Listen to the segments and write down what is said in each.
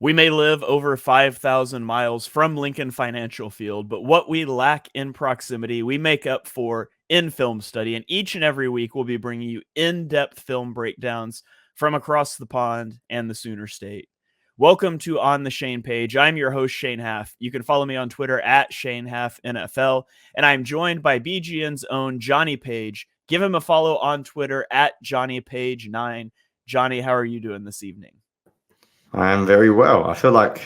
We may live over 5,000 miles from Lincoln Financial Field, but what we lack in proximity, we make up for in film study. And each and every week, we'll be bringing you in-depth film breakdowns from across the pond and the Sooner State. Welcome to On the Shane Page. I'm your host, Shane Haff. You can follow me on Twitter at Shane Haff NFL, and I'm joined by BGN's own Jonny Page. Give him a follow on Twitter at JohnnyPage9. Johnny, how are you doing this evening? I am very well. I feel like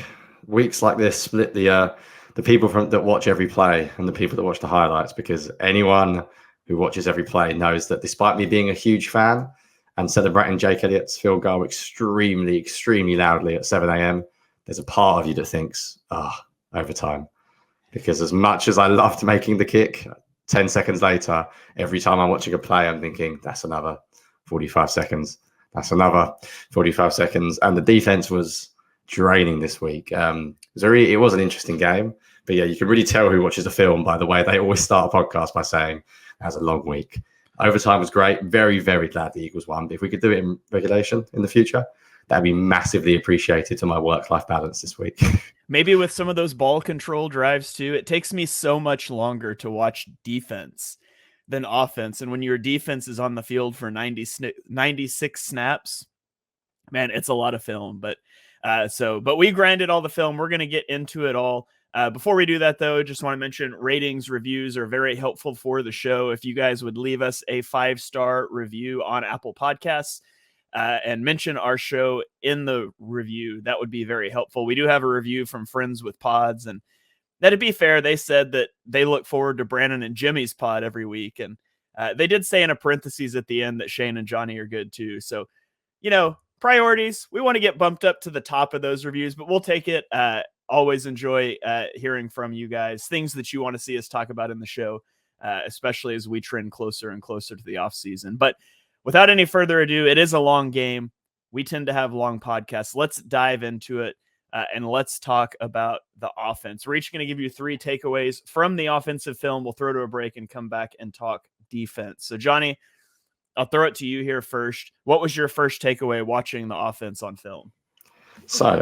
weeks like this split the people that watch every play and the people that watch the highlights, because anyone who watches every play knows that despite me being a huge fan and celebrating Jake Elliott's field goal extremely, extremely loudly at 7 a.m., there's a part of you that thinks, overtime. Because as much as I loved making the kick, 10 seconds later, every time I'm watching a play, I'm thinking, that's another 45 seconds. That's another 45 seconds. And the defense was draining this week. It was an interesting game. But yeah, you can really tell who watches the film by the way they always start a podcast by saying, that's a long week. Overtime was great. Very, very glad the Eagles won. If we could do it in regulation in the future, that'd be massively appreciated to my work-life balance this week. Maybe with some of those ball control drives too. It takes me so much longer to watch defense than offense. And when your defense is on the field for 96 snaps, man, it's a lot of film. But we grinded all the film. We're going to get into it all. Before we do that, though, just want to mention ratings, reviews are very helpful for the show. If you guys would leave us a 5-star review on Apple Podcasts and mention our show in the review, that would be very helpful. We do have a review from Friends with Pods, and now, to be fair, they said that they look forward to Brandon and Jimmy's pod every week. And they did say in a parentheses at the end that Shane and Johnny are good too. So, priorities, we want to get bumped up to the top of those reviews, but we'll take it. Always enjoy hearing from you guys, things that you want to see us talk about in the show, especially as we trend closer and closer to the off season. But without any further ado, it is a long game. We tend to have long podcasts. Let's dive into it. And let's talk about the offense. We're each going to give you 3 takeaways from the offensive film. We'll throw to a break and come back and talk defense. So, Johnny, I'll throw it to you here first. What was your first takeaway watching the offense on film? So,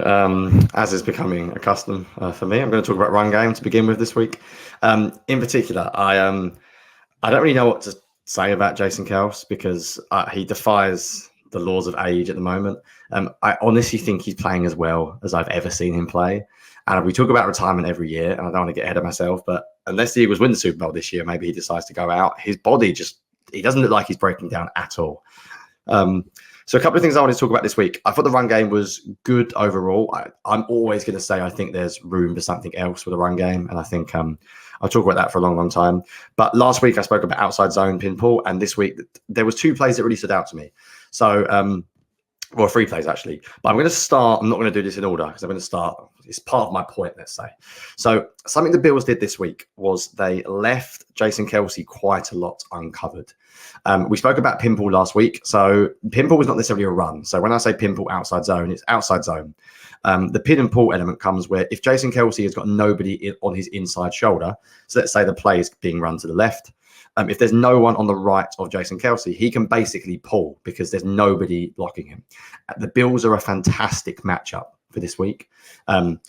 as is becoming a custom for me, I'm going to talk about run game to begin with this week. In particular, I don't really know what to say about Jason Kelce because he defies the laws of age at the moment. I honestly think he's playing as well as I've ever seen him play. And we talk about retirement every year, and I don't want to get ahead of myself, but unless the Eagles win the Super Bowl this year, maybe he decides to go out. His body he doesn't look like he's breaking down at all. So a couple of things I wanted to talk about this week. I thought the run game was good overall. I'm always going to say I think there's room for something else with the run game, and I think I'll talk about that for a long, long time. But last week I spoke about outside zone pinball, and this week there was 2 plays that really stood out to me. So, 3 plays actually. But I'm going to start. I'm not going to do this in order because I'm going to start. It's part of my point, let's say. So something the Bills did this week was they left Jason Kelce quite a lot uncovered. We spoke about pinball last week. So pinball is not necessarily a run. So when I say pinball outside zone, it's outside zone. The pin and pull element comes where if Jason Kelce has got nobody on his inside shoulder, so let's say the play is being run to the left. If there's no one on the right of Jason Kelce, he can basically pull because there's nobody blocking him. The Bills are a fantastic matchup for this week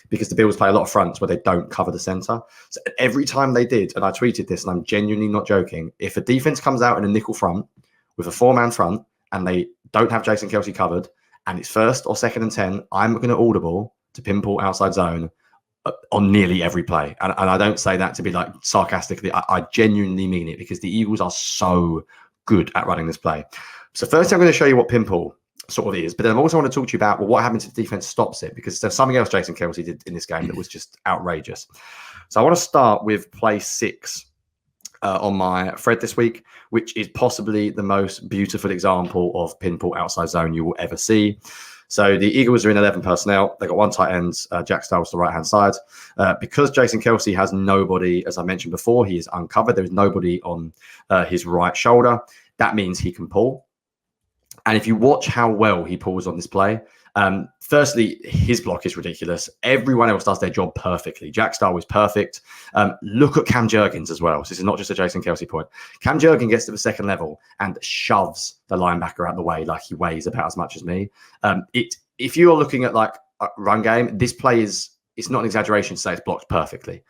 because the Bills play a lot of fronts where they don't cover the center. So every time they did, and I tweeted this and I'm genuinely not joking, if a defense comes out in a nickel front with a 4-man front and they don't have Jason Kelce covered and it's 1st or 2nd and 10, I'm going to audible to pinball outside zone on nearly every play. And I don't say that to be like sarcastically. I genuinely mean it because the Eagles are so good at running this play. So first I'm going to show you what pinball sort of is, but then I also want to talk to you about what happens if the defense stops it, because there's something else Jason Kelce did in this game that was just outrageous. So I want to start with play 6 on my thread this week, which is possibly the most beautiful example of pinball outside zone you will ever see. So the Eagles are in 11 personnel. They've got 1 tight end, Jack Styles to the right-hand side. Because Jason Kelce has nobody, as I mentioned before, he is uncovered. There is nobody on his right shoulder. That means he can pull. And if you watch how well he pulls on this play, firstly, his block is ridiculous. Everyone else does their job perfectly. Jack Styles is perfect. Look at Cam Jurgens as well. So this is not just a Jason Kelce point. Cam Jurgens gets to the second level and shoves the linebacker out the way like he weighs about as much as me. If you're looking at like run game, this play it's not an exaggeration to say it's blocked perfectly.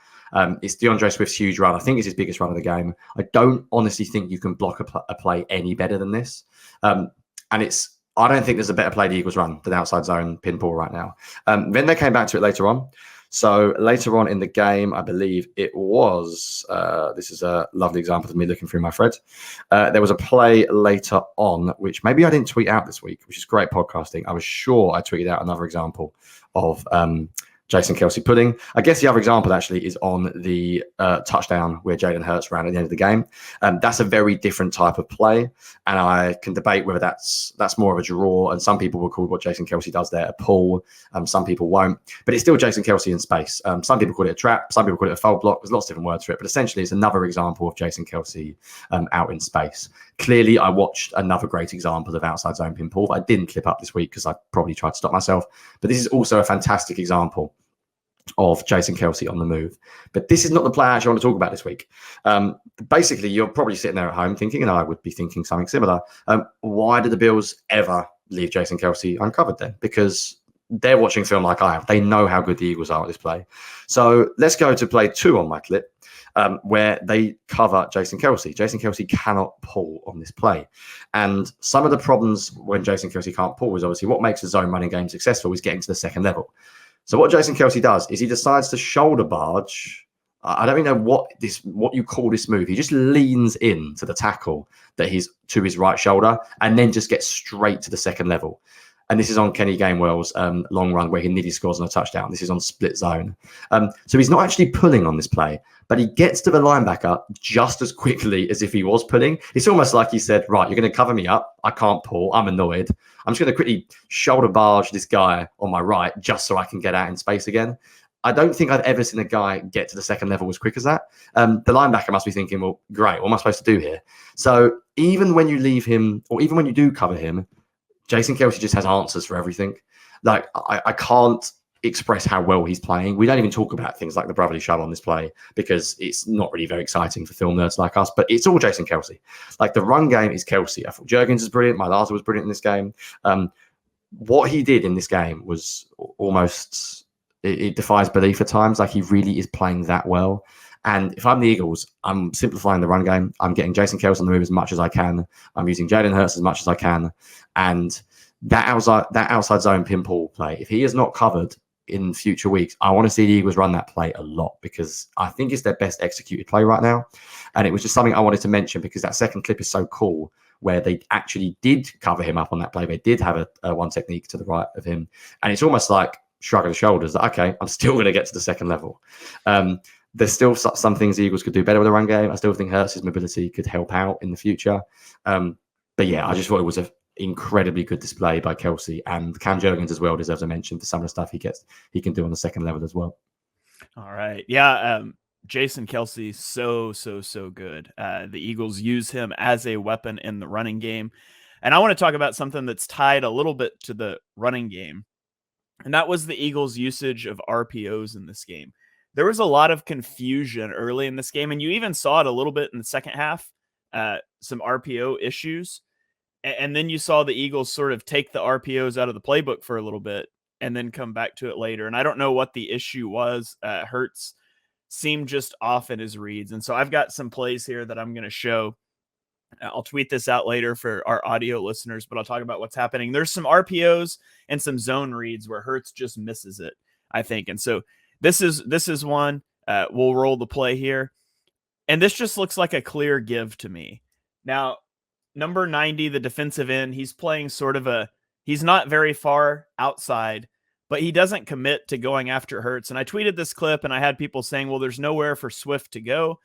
It's DeAndre Swift's huge run. I think it's his biggest run of the game. I don't honestly think you can block a play any better than this. And I don't think there's a better play the Eagles run than outside zone pin pull right now. Then they came back to it later on. So later on in the game, I believe it was, this is a lovely example of me looking through my thread. There was a play later on, which maybe I didn't tweet out this week, which is great podcasting. I was sure I tweeted out another example of Jason Kelce pulling. I guess the other example actually is on the touchdown where Jalen Herz ran at the end of the game. That's a very different type of play, and I can debate whether that's more of a draw, and some people will call what Jason Kelce does there a pull, some people won't, but it's still Jason Kelce in space. Some people call it a trap, some people call it a foul block. There's lots of different words for it, but essentially it's another example of Jason Kelce out in space. Clearly, I watched another great example of outside zone pin pull. I didn't clip up this week because I probably tried to stop myself, but this is also a fantastic example of Jason Kelce on the move. But this is not the play I actually want to talk about this week. Basically, you're probably sitting there at home thinking, and I would be thinking something similar, why did the Bills ever leave Jason Kelce uncovered then? Because they're watching film like I have. They know how good the Eagles are at this play. So let's go to play 2 on my clip, where they cover Jason Kelce. Jason Kelce cannot pull on this play. And some of the problems when Jason Kelce can't pull is obviously what makes a zone running game successful is getting to the second level. So what Jason Kelce does is he decides to shoulder barge. I don't even know what you call this move. He just leans in to the tackle that he's to his right shoulder and then just gets straight to the second level. And this is on Kenny Gainwell's long run where he nearly scores on a touchdown. This is on split zone. So he's not actually pulling on this play, but he gets to the linebacker just as quickly as if he was pulling. It's almost like he said, right, you're going to cover me up. I can't pull. I'm annoyed. I'm just going to quickly shoulder barge this guy on my right just so I can get out in space again. I don't think I've ever seen a guy get to the second level as quick as that. The linebacker must be thinking, well, great, what am I supposed to do here? So even when you leave him, or even when you do cover him, Jason Kelce just has answers for everything. Like, I can't express how well he's playing. We don't even talk about things like the brotherly shove on this play because it's not really very exciting for film nerds like us, but it's all Jason Kelce. Like, the run game is Kelce. I thought Jurgens is brilliant. Mailata was brilliant in this game. What he did in this game was almost, it defies belief at times. Like, he really is playing that well. And if I'm the Eagles, I'm simplifying the run game. I'm getting Jason Kelce on the move as much as I can. I'm using Jalen Hurts as much as I can. And that outside zone pin pull play, if he is not covered in future weeks, I want to see the Eagles run that play a lot because I think it's their best executed play right now. And it was just something I wanted to mention because that second clip is so cool where they actually did cover him up on that play. They did have a one technique to the right of him. And it's almost like shrug of the shoulders that, okay, I'm still going to get to the second level. There's still some things the Eagles could do better with the run game. I still think Hertz's mobility could help out in the future. But yeah, I just thought it was an incredibly good display by Kelce, and Cam Jurgens as well deserves a mention for some of the stuff he can do on the second level as well. All right. Yeah. Jason Kelce, so good. The Eagles use him as a weapon in the running game. And I want to talk about something that's tied a little bit to the running game. And that was the Eagles' usage of RPOs in this game. There was a lot of confusion early in this game, and you even saw it a little bit in the second half, some RPO issues. And then you saw the Eagles sort of take the RPOs out of the playbook for a little bit and then come back to it later. And I don't know what the issue was. Hertz seemed just off in his reads. And so I've got some plays here that I'm going to show. I'll tweet this out later for our audio listeners, but I'll talk about what's happening. There's some RPOs and some zone reads where Hertz just misses it, I think. And so this is one. We'll roll the play here. And this just looks like a clear give to me. Now, number 90, the defensive end, he's playing he's not very far outside, but he doesn't commit to going after Hertz. And I tweeted this clip and I had people saying, well, there's nowhere for Swift to go.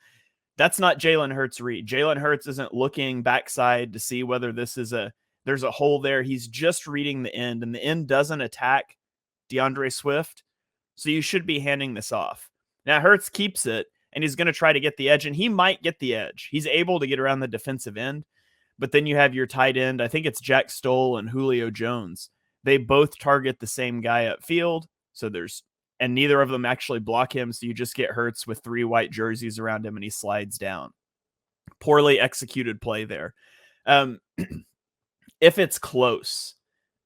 That's not Jalen Hurts' read. Jalen Hurts isn't looking backside to see whether there's a hole there. He's just reading the end, and the end doesn't attack DeAndre Swift. So you should be handing this off. Now Hurts keeps it, and he's going to try to get the edge, and he might get the edge. He's able to get around the defensive end, but then you have your tight end. I think it's Jack Stoll and Julio Jones. They both target the same guy upfield. And neither of them actually block him. So you just get Hertz with 3 white jerseys around him and he slides down. Poorly executed play there. If it's close,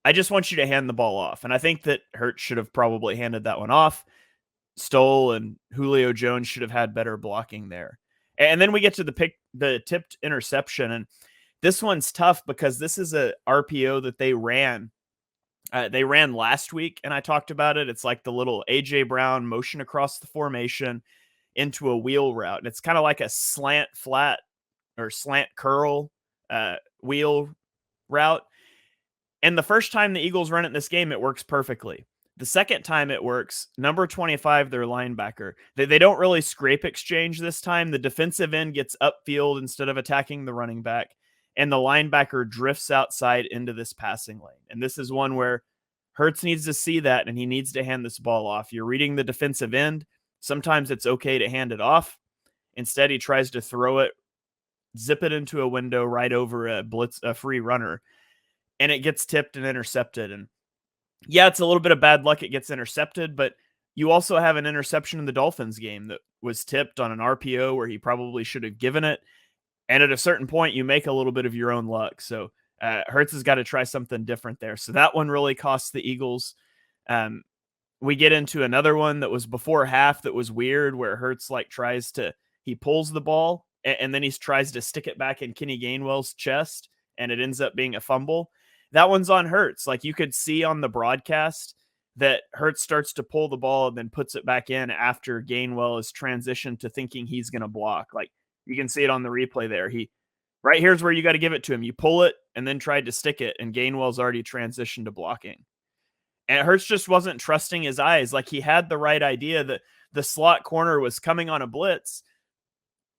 I just want you to hand the ball off. And I think that Hertz should have probably handed that one off. Stoll and Julio Jones should have had better blocking there. And then we get to the tipped interception. And this one's tough because this is a RPO that they ran. They ran last week, and I talked about it. It's like the little A.J. Brown motion across the formation into a wheel route. And it's kind of like a slant flat or slant curl wheel route. And the first time the Eagles run it in this game, it works perfectly. The second time it works, number 25, their linebacker, they don't really scrape exchange this time. The defensive end gets upfield instead of attacking the running back, and the linebacker drifts outside into this passing lane. And this is one where Hertz needs to see that, and he needs to hand this ball off. You're reading the defensive end. Sometimes it's okay to hand it off. Instead, he tries to throw it, zip it into a window right over a free runner, and it gets tipped and intercepted. And yeah, it's a little bit of bad luck it gets intercepted, but you also have an interception in the Dolphins game that was tipped on an RPO where he probably should have given it. And at a certain point, you make a little bit of your own luck. So Hertz has got to try something different there. So that one really cost the Eagles. We get into another one that was before half that was weird, where Hertz he pulls the ball and then he tries to stick it back in Kenny Gainwell's chest, and it ends up being a fumble. That one's on Hertz. Like, you could see on the broadcast that Hertz starts to pull the ball and then puts it back in after Gainwell is transitioned to thinking he's going to block. Like, you can see it on the replay there. Right here's where you got to give it to him. You pull it and then tried to stick it, and Gainwell's already transitioned to blocking. And Hertz just wasn't trusting his eyes. Like, he had the right idea that the slot corner was coming on a blitz.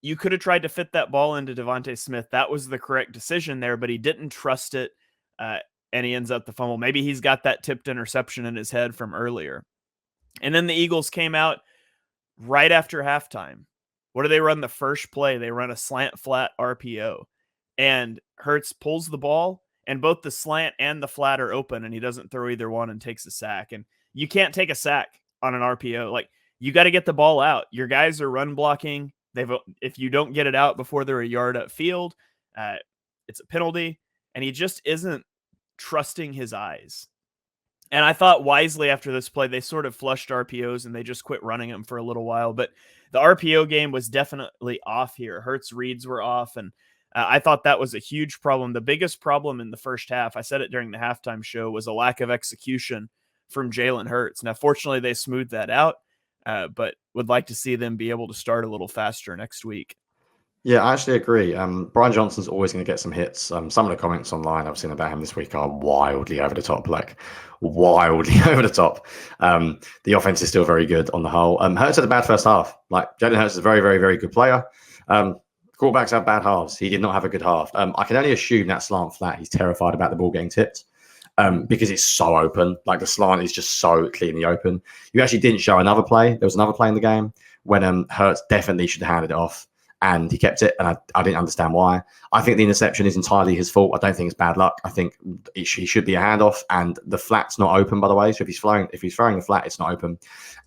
You could have tried to fit that ball into Devontae Smith. That was the correct decision there, but he didn't trust it. And he ends up the fumble. Maybe he's got that tipped interception in his head from earlier. And then the Eagles came out right after halftime. What do they run the first play? They run a slant flat RPO. And Hertz pulls the ball, and both the slant and the flat are open, and he doesn't throw either one and takes a sack. And you can't take a sack on an RPO. Like, you got to get the ball out. Your guys are run blocking. If you don't get it out before they're a yard upfield, it's a penalty. And he just isn't trusting his eyes. And I thought wisely after this play, they sort of flushed RPOs and they just quit running them for a little while. But the RPO game was definitely off here. Hertz reads were off, and I thought that was a huge problem. The biggest problem in the first half, I said it during the halftime show, was a lack of execution from Jalen Hertz. Now, fortunately, they smoothed that out, but would like to see them be able to start a little faster next week. Yeah, I actually agree. Brian Johnson's always going to get some hits. Some of the comments online I've seen about him this week are wildly over the top, like wildly over the top. The offense is still very good on the whole. Hertz had a bad first half. Like, Jalen Hertz is a very, very, very good player. Quarterbacks have bad halves. He did not have a good half. I can only assume that slant flat, he's terrified about the ball getting tipped because it's so open. Like, the slant is just so cleanly open. You actually didn't show another play. There was another play in the game when Hertz definitely should have handed it off, and he kept it, and I didn't understand why. I think the interception is entirely his fault. I don't think it's bad luck. I think he should be a handoff, and the flat's not open, by the way. So if he's throwing the flat, it's not open,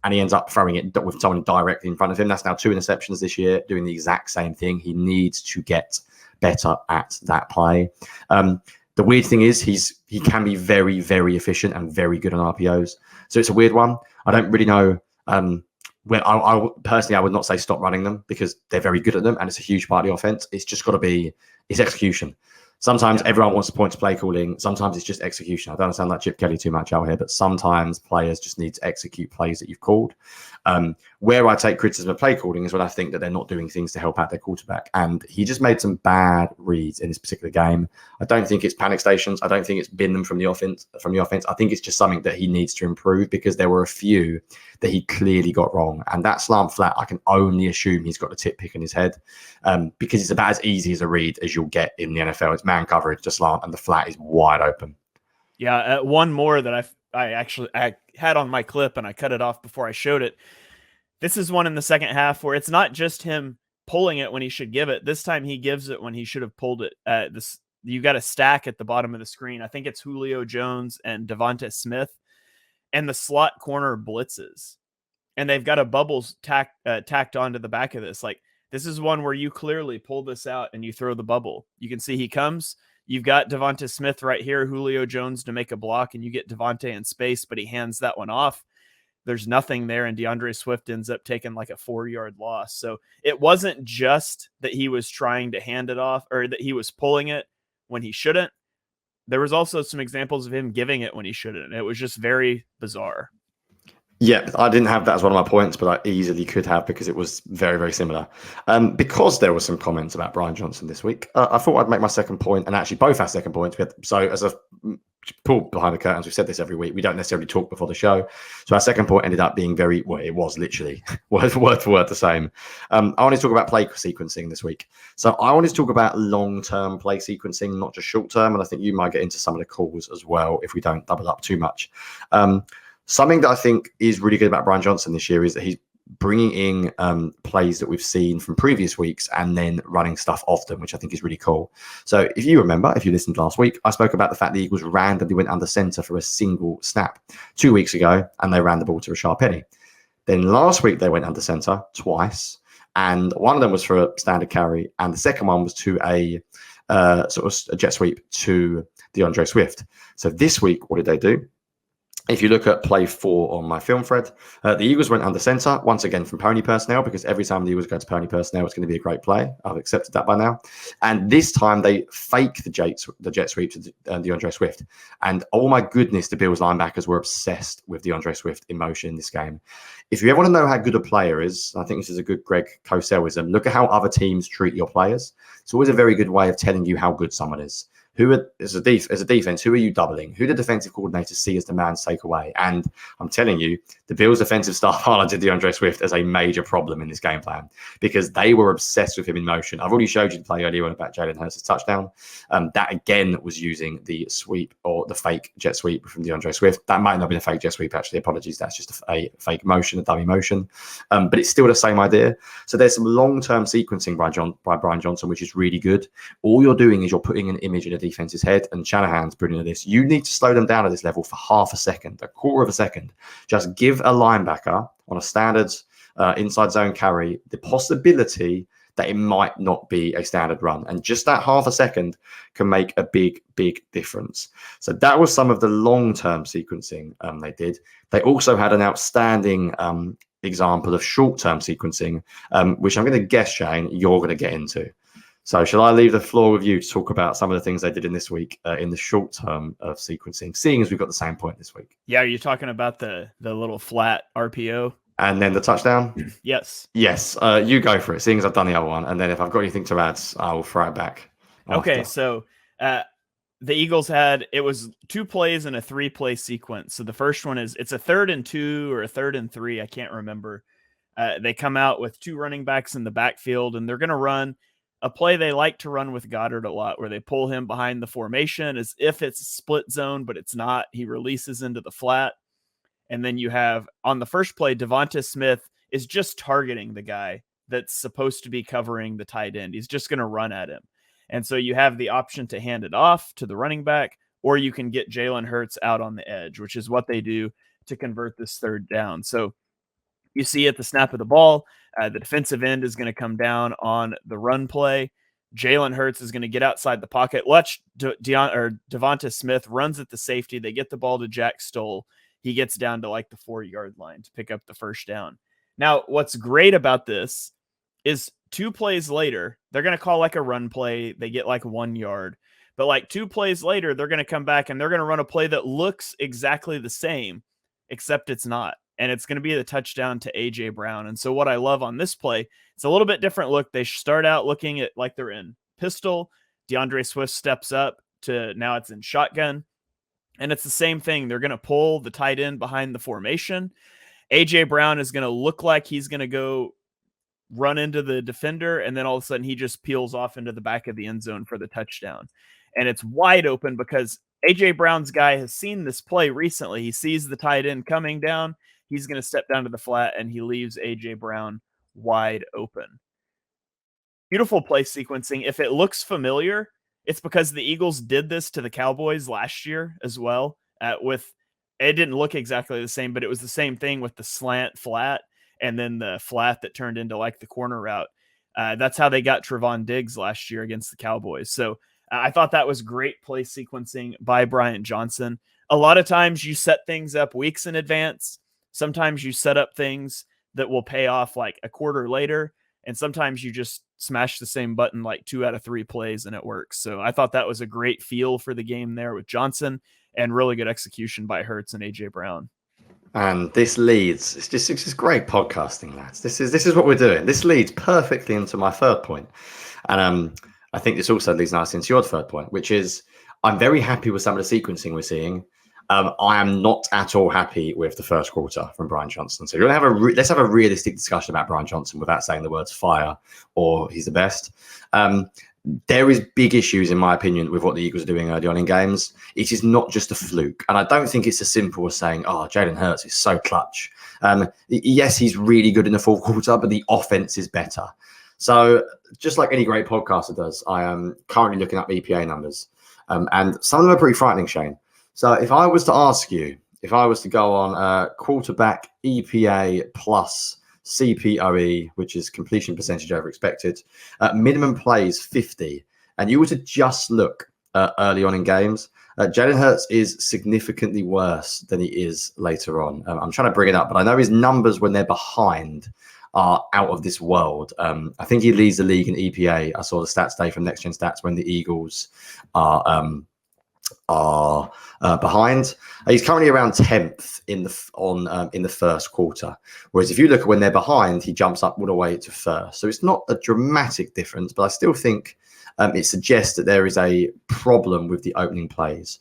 and he ends up throwing it with someone directly in front of him. That's now 2 interceptions this year, doing the exact same thing. He needs to get better at that play. The weird thing is he can be very, very efficient and very good on RPOs. So it's a weird one. I don't really know. Well, I personally, I would not say stop running them because they're very good at them and it's a huge part of the offense. It's just got to be execution. Sometimes everyone wants to point to play calling. Sometimes it's just execution. I don't sound like Chip Kelly too much out here, but sometimes players just need to execute plays that you've called. Where I take criticism of play calling is when I think that they're not doing things to help out their quarterback. And he just made some bad reads in this particular game. I don't think it's panic stations. I don't think it's bin them from the offense. I think it's just something that he needs to improve because there were a few that he clearly got wrong. And that slant flat, I can only assume he's got the tip pick in his head because it's about as easy as a read as you'll get in the NFL. It's man coverage, the slant, and the flat is wide open. Yeah, one more that I had on my clip and I cut it off before I showed it. This is one in the second half where it's not just him pulling it when he should give it. This time he gives it when he should have pulled it. You got a stack at the bottom of the screen. I think it's Julio Jones and Devontae Smith, and the slot corner blitzes, and they've got a bubbles tacked onto the back of this. Like, this is one where you clearly pull this out and you throw the bubble. You can see he comes, You've got Devonta Smith right here, Julio Jones to make a block, and you get Devonta in space, but he hands that one off. There's nothing there, and DeAndre Swift ends up taking like a 4-yard loss. So it wasn't just that he was trying to hand it off or that he was pulling it when he shouldn't. There was also some examples of him giving it when he shouldn't. It was just very bizarre. Yeah, I didn't have that as one of my points, but I easily could have because it was very, very similar. Because there were some comments about Brian Johnson this week, I thought I'd make my second point, and actually both our second points. So as a pull behind the curtains, we've said this every week, we don't necessarily talk before the show. So our second point ended up being it was literally word for word the same. I wanted to talk about play sequencing this week. So I wanted to talk about long-term play sequencing, not just short-term, and I think you might get into some of the calls as well if we don't double up too much. Something that I think is really good about Brian Johnson this year is that he's bringing in plays that we've seen from previous weeks and then running stuff off them, which I think is really cool. So if you remember, if you listened last week, I spoke about the fact the Eagles randomly went under center for a single snap 2 weeks ago, and they ran the ball to Rashard Penny. Then last week they went under center twice, and one of them was for a standard carry, and the second one was to a sort of a jet sweep to DeAndre Swift. So this week, what did they do? If you look at play 4 on my film thread, the Eagles went under center once again from pony personnel, because every time the Eagles go to pony personnel, it's going to be a great play. I've accepted that by now. And this time they fake the jet sweep to DeAndre Swift. And oh my goodness, the Bills linebackers were obsessed with DeAndre Swift in motion in this game. If you ever want to know how good a player is, I think this is a good Greg Cosell-ism. Look at how other teams treat your players. It's always a very good way of telling you how good someone is. As a defense, who are you doubling? Who do defensive coordinators see as the man to take away? And I'm telling you, the Bills' defensive staff highlighted DeAndre Swift as a major problem in this game plan because they were obsessed with him in motion. I've already showed you the play earlier on about Jaylen Hertz's touchdown. That again was using the sweep or the fake jet sweep from DeAndre Swift. That might not have been a fake jet sweep, actually. Apologies. That's just a fake motion, a dummy motion. But it's still the same idea. So there's some long-term sequencing by Brian Johnson, which is really good. All you're doing is you're putting an image in a defense's head, and Shanahan's brilliant at this. You need to slow them down at this level for half a second, a quarter of a second. Just give a linebacker on a standard inside zone carry the possibility that it might not be a standard run. And just that half a second can make a big, big difference. So that was some of the long-term sequencing they did. They also had an outstanding example of short-term sequencing, which I'm going to guess, Shane, you're going to get into. So shall I leave the floor with you to talk about some of the things they did in this week in the short term of sequencing, seeing as we've got the same point this week? Yeah, are you talking about the little flat RPO? And then the touchdown? Yes. Yes, you go for it, seeing as I've done the other one. And then if I've got anything to add, I will throw it back. Okay, so the Eagles it was 2 plays and a 3-play sequence. So the first one it's a 3rd and 2 or a 3rd and 3, I can't remember. They come out with 2 running backs in the backfield, and they're going to run a play they like to run with Goddard a lot, where they pull him behind the formation as if it's a split zone, but it's not. He releases into the flat. And then you have, on the first play, Devonta Smith is just targeting the guy that's supposed to be covering the tight end. He's just going to run at him. And so you have the option to hand it off to the running back, or you can get Jalen Herz out on the edge, which is what they do to convert this 3rd down. So you see at the snap of the ball, the defensive end is going to come down on the run play. Jalen Herz is going to get outside the pocket. Watch Devonta Smith runs at the safety. They get the ball to Jack Stoll. He gets down to like the 4-yard line to pick up the first down. Now, what's great about this is 2 plays later, they're going to call like a run play. They get like 1 yard. But like 2 plays later, they're going to come back and they're going to run a play that looks exactly the same, except it's not. And it's going to be the touchdown to A.J. Brown. And so what I love on this play, it's a little bit different look. They start out looking at like they're in pistol. DeAndre Swift steps up to now it's in shotgun. And it's the same thing. They're going to pull the tight end behind the formation. A.J. Brown is going to look like he's going to go run into the defender. And then all of a sudden he just peels off into the back of the end zone for the touchdown. And it's wide open because A.J. Brown's guy has seen this play recently. He sees the tight end coming down. He's going to step down to the flat, and he leaves A.J. Brown wide open. Beautiful play sequencing. If it looks familiar, it's because the Eagles did this to the Cowboys last year as well. It didn't look exactly the same, but it was the same thing with the slant flat and then the flat that turned into like the corner route. That's how they got Trevon Diggs last year against the Cowboys. So I thought that was great play sequencing by Bryant Johnson. A lot of times you set things up weeks in advance. Sometimes you set up things that will pay off like a quarter later. And sometimes you just smash the same button like 2 out of 3 plays and it works. So I thought that was a great feel for the game there with Johnson, and really good execution by Herz and AJ Brown. And this leads, it's just great podcasting, lads. This is what we're doing. This leads perfectly into my third point. And I think this also leads nicely into your third point, which is I'm very happy with some of the sequencing we're seeing. I am not at all happy with the first quarter from Bryant Johnson. So let's have a realistic discussion about Bryant Johnson without saying the words fire or he's the best. There is big issues, in my opinion, with what the Eagles are doing early on in games. It is not just a fluke. And I don't think it's as simple as saying, oh, Jalen Herz is so clutch. Yes, he's really good in the fourth quarter, but the offense is better. So just like any great podcaster does, I am currently looking up EPA numbers. And some of them are pretty frightening, Shane. So if I was to ask you, if I was to go on quarterback EPA plus CPOE, which is completion percentage over expected, minimum plays 50, and you were to just look early on in games, Jalen Herz is significantly worse than he is later on. I'm trying to bring it up, but I know his numbers when they're behind are out of this world. I think he leads the league in EPA. I saw the stats today from Next Gen Stats when the Eagles are behind. He's currently around 10th in the first quarter. Whereas if you look at when they're behind, he jumps up all the way to first. So it's not a dramatic difference, but I still think it suggests that there is a problem with the opening plays.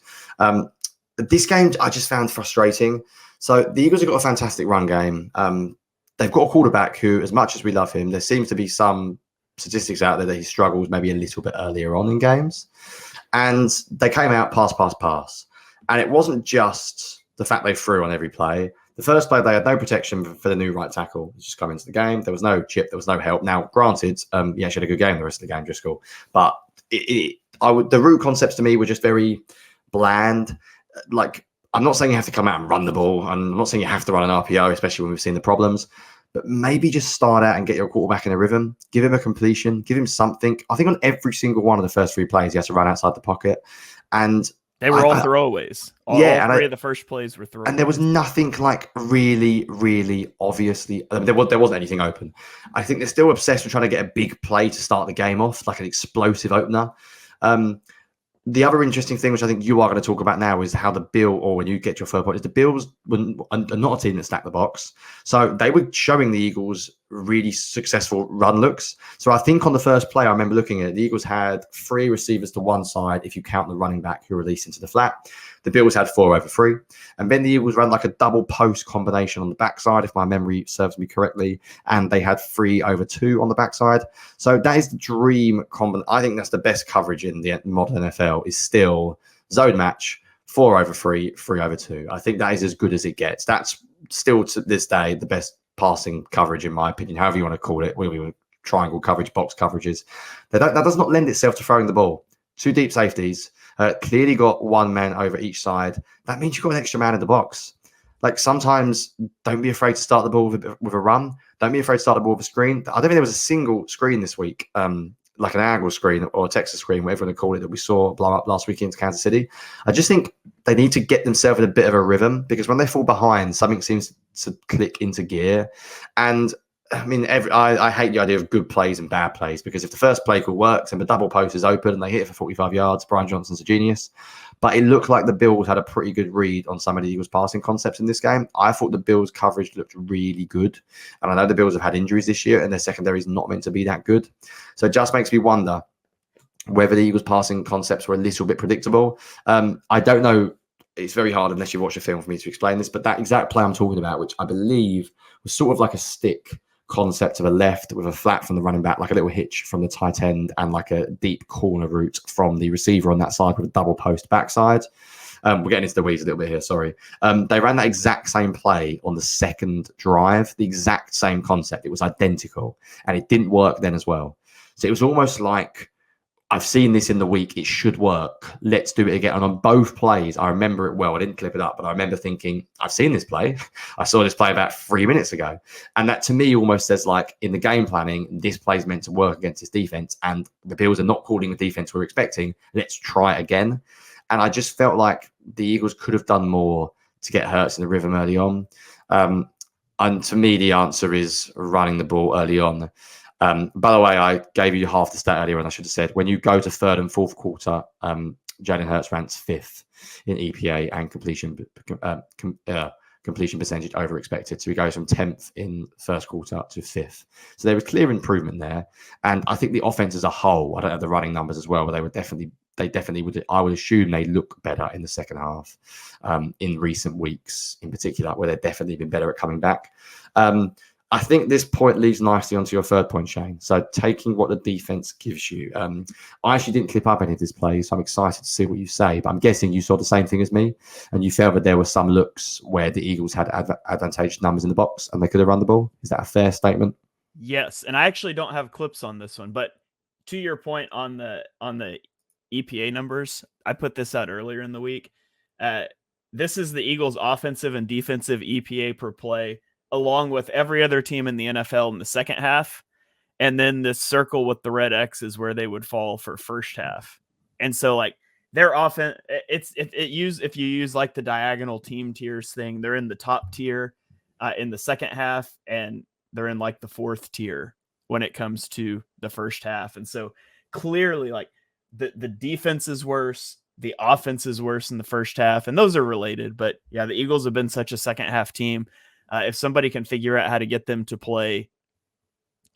This game I just found frustrating. So the Eagles have got a fantastic run game. They've got a quarterback who, as much as we love him, there seems to be some statistics out there that he struggles maybe a little bit earlier on in games. And they came out pass. And it wasn't just the fact they threw on every play. The first play, they had no protection for the new right tackle. He's just come into the game. There was no chip. There was no help. Now, granted, he actually had a good game the rest of the game, Driscoll. But the root concepts to me were just very bland. Like, I'm not saying you have to come out and run the ball. I'm not saying you have to run an RPO, especially when we've seen the problems. But maybe just start out and get your quarterback in a rhythm. Give him a completion. Give him something. I think on every single one of the first 3 plays, he has to run outside the pocket. And they were all throwaways. All 3 of the first plays were throwaways. And there was nothing like really, really obviously. There wasn't anything open. I think they're still obsessed with trying to get a big play to start the game off, like an explosive opener. The other interesting thing, which I think you are going to talk about now, is how when you get your third point, is the Bills are not a team that stacked the box. So they were showing the Eagles really successful run looks. So I think on the first play, I remember looking at it, the Eagles had 3 receivers to one side if you count the running back who released into the flat. The Bills had 4 over 3. And then the Eagles ran like a double post combination on the backside, if my memory serves me correctly. And they had 3 over 2 on the backside. So that is the dream combination. I think that's the best coverage in the modern NFL, is still zone match, 4 over 3, 3 over 2. I think that is as good as it gets. That's still to this day the best passing coverage, in my opinion, however you want to call it. We were triangle coverage, box coverages. That does not lend itself to throwing the ball. 2 deep safeties. Clearly got 1 man over each side. That means you've got an extra man in the box. Like, sometimes don't be afraid to start the ball with a run. Don't be afraid to start the ball with a screen. I don't think there was a single screen this week, like an angle screen or a Texas screen, whatever you want to call it, that we saw blow up last week into Kansas City. I just think they need to get themselves in a bit of a rhythm, because when they fall behind, something seems to click into gear. And I mean, I hate the idea of good plays and bad plays, because if the first play call works and the double post is open and they hit it for 45 yards, Bryant Johnson's a genius. But it looked like the Bills had a pretty good read on some of the Eagles' passing concepts in this game. I thought the Bills' coverage looked really good. And I know the Bills have had injuries this year and their secondary is not meant to be that good. So it just makes me wonder whether the Eagles' passing concepts were a little bit predictable. I don't know. It's very hard unless you watch a film for me to explain this. But that exact play I'm talking about, which I believe was sort of like a stick concept to the left with a flat from the running back, like a little hitch from the tight end, and like a deep corner route from the receiver on that side with a double post backside. We're getting into the weeds a little bit here, sorry. They ran that exact same play on the second drive, the exact same concept. It was identical, and it didn't work then as well. So it was almost like I've seen this in the week. It should work. Let's do it again. And on both plays, I remember it well. I didn't clip it up, but I remember thinking, I've seen this play. I saw this play about 3 minutes ago. And that to me almost says, like, in the game planning, this play's meant to work against this defense. And the Bills are not calling the defense we're expecting. Let's try it again. And I just felt like the Eagles could have done more to get Hertz in the rhythm early on. And to me, the answer is running the ball early on. By the way, I gave you half the stat earlier, and I should have said when you go to third and fourth quarter, Jalen Hertz ranks 5th in EPA and completion percentage over expected. So he goes from 10th in first quarter to 5th. So there was clear improvement there, and I think the offense as a whole, I don't have the running numbers as well, but they definitely would. I would assume they look better in the second half in recent weeks, in particular, where they've definitely been better at coming back. I think this point leads nicely onto your third point, Shane. So taking what the defense gives you. I actually didn't clip up any of this play, so I'm excited to see what you say. But I'm guessing you saw the same thing as me, and you felt that there were some looks where the Eagles had advantageous numbers in the box and they could have run the ball. Is that a fair statement? Yes, and I actually don't have clips on this one, but to your point on the EPA numbers, I put this out earlier in the week. This is the Eagles' offensive and defensive EPA per play, along with every other team in the NFL in the second half. And then this circle with the red X is where they would fall for first half. And so, like, their offense, if you use like the diagonal team tiers thing, they're in the top tier in the second half, and they're in like the fourth tier when it comes to the first half. And so clearly, like, the defense is worse, the offense is worse in the first half, and those are related. But yeah, the Eagles have been such a second half team. If somebody can figure out how to get them to play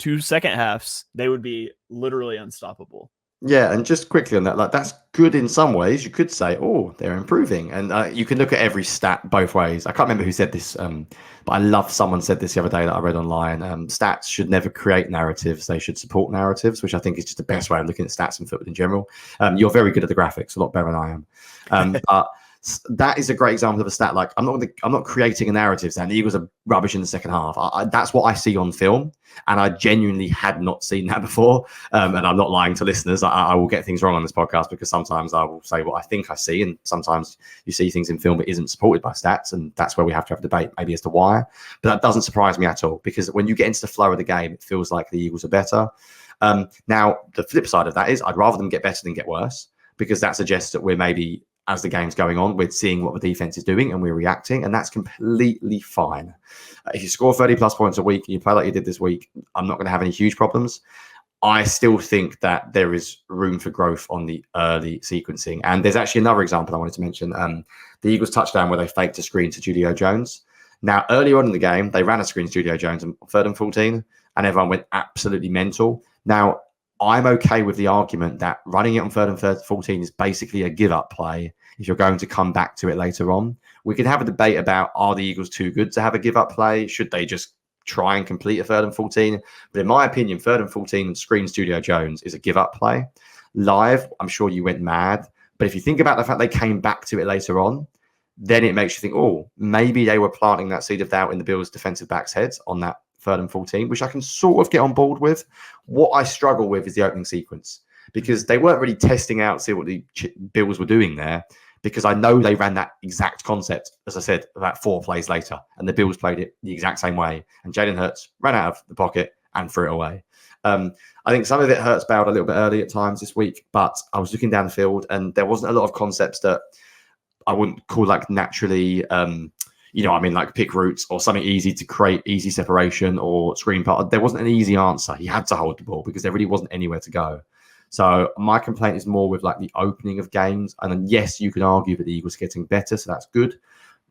2 second halves, they would be literally unstoppable. Yeah, and just quickly on that, like, that's good in some ways. You could say, oh, they're improving. And you can look at every stat both ways. I can't remember who said this, but I love someone said this the other day that I read online. Stats should never create narratives. They should support narratives, which I think is just the best way of looking at stats and football in general. You're very good at the graphics, a lot better than I am. But that is a great example of a stat. Like, I'm not creating a narrative saying the Eagles are rubbish in the second half. That's what I see on film, and I genuinely had not seen that before. And I'm not lying to listeners. I will get things wrong on this podcast because sometimes I will say what I think I see, and sometimes you see things in film that isn't supported by stats, and that's where we have to have a debate maybe as to why. But that doesn't surprise me at all, because when you get into the flow of the game, it feels like the Eagles are better. Now, the flip side of that is I'd rather them get better than get worse, because that suggests that we're maybe, as the game's going on, we're seeing what the defense is doing and we're reacting, and that's completely fine. If you score 30 plus points a week and you play like you did this week, I'm not going to have any huge problems. I still think that there is room for growth on the early sequencing. And there's actually another example I wanted to mention. The Eagles touchdown where they faked a screen to Julio Jones. Now, earlier on in the game, they ran a screen to Julio Jones on 3rd and 14, and everyone went absolutely mental. Now, I'm okay with the argument that running it on 3rd and 14 is basically a give-up play if you're going to come back to it later on. We can have a debate about, are the Eagles too good to have a give-up play? Should they just try and complete a 3rd and 14? But in my opinion, 3rd and 14 and screen Julio Jones is a give-up play. Live, I'm sure you went mad. But if you think about the fact they came back to it later on, then it makes you think, oh, maybe they were planting that seed of doubt in the Bills' defensive backs' heads on that 3rd and 14, which I can sort of get on board with. What I struggle with is the opening sequence, because they weren't really testing out, see what the Bills were doing there, because I know they ran that exact concept, as I said, about 4 plays later, and the Bills played it the exact same way, and Jalen Hertz ran out of the pocket and threw it away. I think some of it Hertz bailed a little bit early at times this week, but I was looking down the field and there wasn't a lot of concepts that I wouldn't call like naturally, like pick routes or something easy to create easy separation or screen part. There wasn't an easy answer. He had to hold the ball because there really wasn't anywhere to go. So my complaint is more with like the opening of games. And then, yes, you can argue that the Eagles are getting better, so that's good.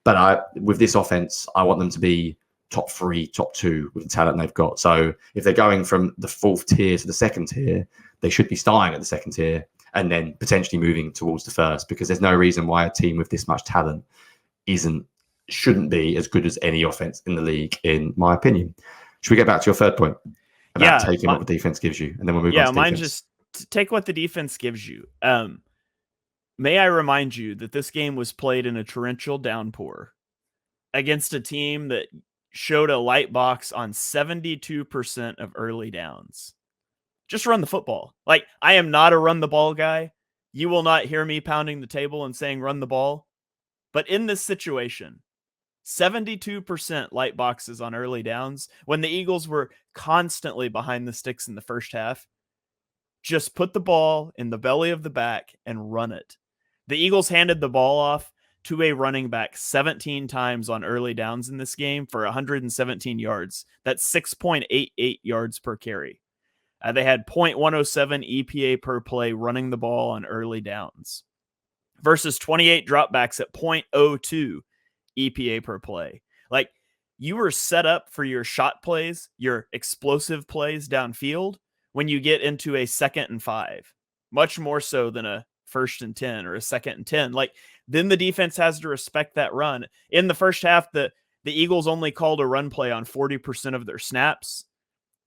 But with this offense, I want them to be top 3, top 2 with the talent they've got. So if they're going from the 4th tier to the 2nd tier, they should be starting at the 2nd tier and then potentially moving towards the 1st, because there's no reason why a team with this much talent shouldn't be as good as any offense in the league, in my opinion. Should we get back to your third point about taking what the defense gives you, and then we'll move on to mine defense? Just take what the defense gives you. May I remind you that this game was played in a torrential downpour against a team that showed a light box on 72% of early downs. just run the football. Like, I am not a run the ball guy. You will not hear me pounding the table and saying run the ball. But in this situation, 72% light boxes on early downs when the Eagles were constantly behind the sticks in the first half. Just put the ball in the belly of the back and run it. The Eagles handed the ball off to a running back 17 times on early downs in this game for 117 yards. That's 6.88 yards per carry. They had 0.107 EPA per play running the ball on early downs versus 28 dropbacks at 0.02 EPA per play. Like, you were set up for your shot plays, your explosive plays downfield when you get into a 2nd and 5, much more so than a 1st and 10 or a 2nd and 10. Like, then the defense has to respect that run. In the first half, the Eagles only called a run play on 40% of their snaps.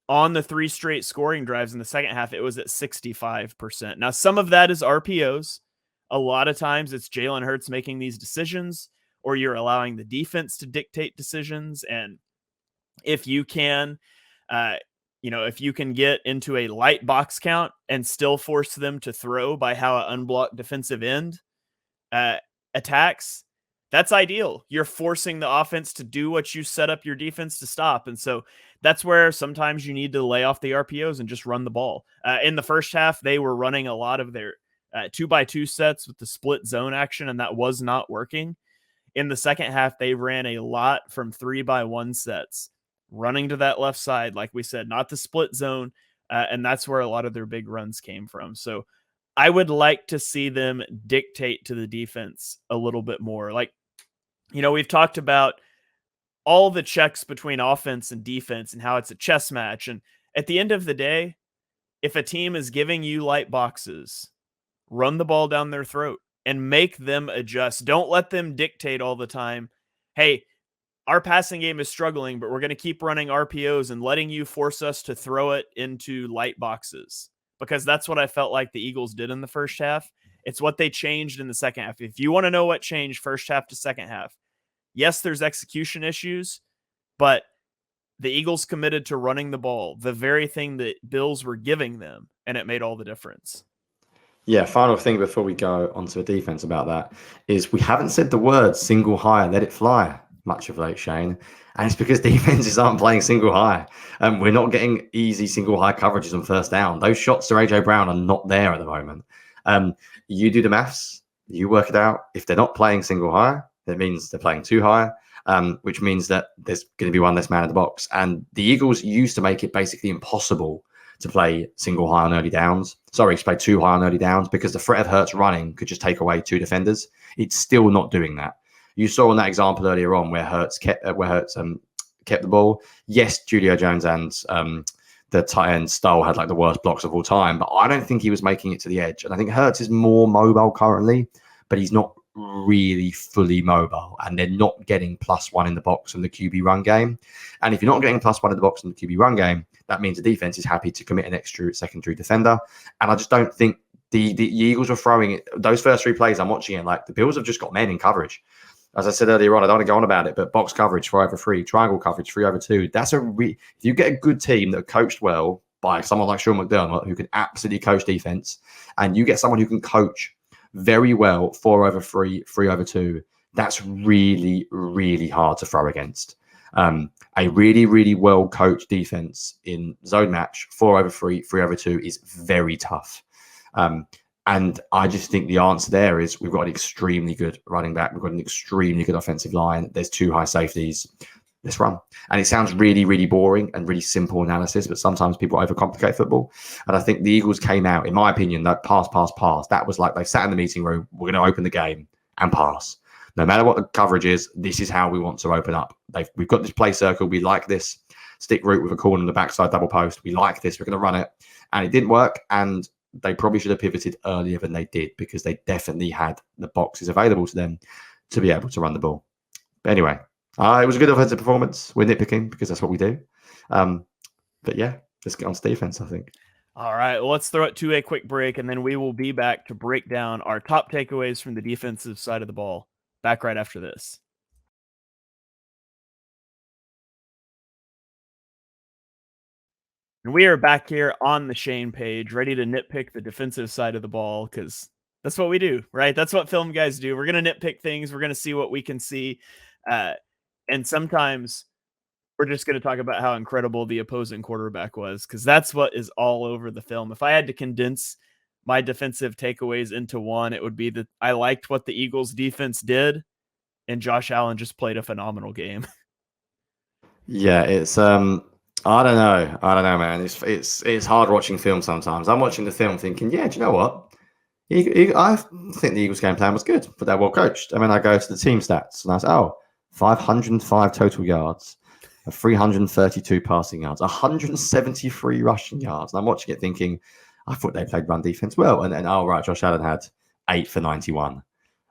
On the 3 straight scoring drives in the second half, it was at 65%. Now, some of that is RPOs. A lot of times it's Jalen Hurts making these decisions, or you're allowing the defense to dictate decisions. And if you can, if you can get into a light box count and still force them to throw by how an unblocked defensive end attacks, that's ideal. You're forcing the offense to do what you set up your defense to stop. And so that's where sometimes you need to lay off the RPOs and just run the ball. In the first half, they were running a lot of their 2x2 sets with the split zone action, and that was not working. In the second half, they ran a lot from 3x1 sets, running to that left side, like we said, not the split zone. And that's where a lot of their big runs came from. So I would like to see them dictate to the defense a little bit more. Like, we've talked about all the checks between offense and defense and how it's a chess match. And at the end of the day, if a team is giving you light boxes, run the ball down their throat and make them adjust. Don't let them dictate all the time. Hey, our passing game is struggling, but we're going to keep running RPOs and letting you force us to throw it into light boxes, because that's what I felt like the Eagles did in the first half. It's what they changed in the second half. If you want to know what changed first half to second half, yes, there's execution issues, but the Eagles committed to running the ball, the very thing that Bills were giving them, and it made all the difference. Yeah, final thing before we go onto the defense about that is we haven't said the word single high, let it fly much of late, Shane. And it's because defenses aren't playing single high. We're not getting easy single high coverages on first down. Those shots to A.J. Brown are not there at the moment. You do the maths, you work it out. If they're not playing single high, that means they're playing too high, which means that there's going to be one less man in the box. And the Eagles used to make it basically impossible to play single high on early downs. Sorry, to play too high on early downs, because the threat of Hertz running could just take away 2 defenders. It's still not doing that. You saw in that example earlier on where Hertz kept the ball. Yes, Julio Jones and the tight end Stoll had like the worst blocks of all time, but I don't think he was making it to the edge. And I think Hertz is more mobile currently, but he's not really fully mobile, and they're not getting +1 in the box in the QB run game. And if you're not getting +1 in the box in the QB run game, that means the defense is happy to commit an extra secondary defender. And I just don't think the Eagles were throwing it. Those first 3 plays I'm watching it, like the Bills have just got men in coverage. As I said earlier on, I don't want to go on about it, but box coverage 3/3, triangle coverage 3/2. That's if you get a good team that are coached well by someone like Sean McDermott, who can absolutely coach defense, and you get someone who can coach very well 4/3, 3/2, that's really, really hard to throw against. A really, really well coached defense in zone match 4/3, 3/2 is very tough. And I just think the answer there is we've got an extremely good running back. We've got an extremely good offensive line. There's 2 high safeties. Let's run. And it sounds really, really boring and really simple analysis, but sometimes people overcomplicate football. And I think the Eagles came out, in my opinion, that pass. That was like they sat in the meeting room, we're going to open the game and pass. No matter what the coverage is, this is how we want to open up. We've got this play circle. We like this stick route with a corner on the backside double post. We like this. We're going to run it. And it didn't work. And they probably should have pivoted earlier than they did, because they definitely had the boxes available to them to be able to run the ball. But anyway, it was a good offensive performance. We're nitpicking because that's what we do. But yeah, let's get on to defense, I think. All right, well, let's throw it to a quick break, and then we will be back to break down our top takeaways from the defensive side of the ball. Back right after this. And we are back here on the Shane page, ready to nitpick the defensive side of the ball because that's what we do, right? That's what film guys do. We're going to nitpick things. We're going to see what we can see. And sometimes we're just going to talk about how incredible the opposing quarterback was because that's what is all over the film. If I had to condense my defensive takeaways into one, it would be that I liked what the Eagles defense did, and Josh Allen just played a phenomenal game. Yeah, it's I don't know, man. It's hard watching film sometimes. I'm watching the film thinking, yeah, do you know what? I think the Eagles game plan was good, but they're well coached. I mean, I go to the team stats and I say, 505 total yards, 332 passing yards, 173 rushing yards. And I'm watching it thinking, I thought they played run defense well. And then, right, Josh Allen had 8 for 91.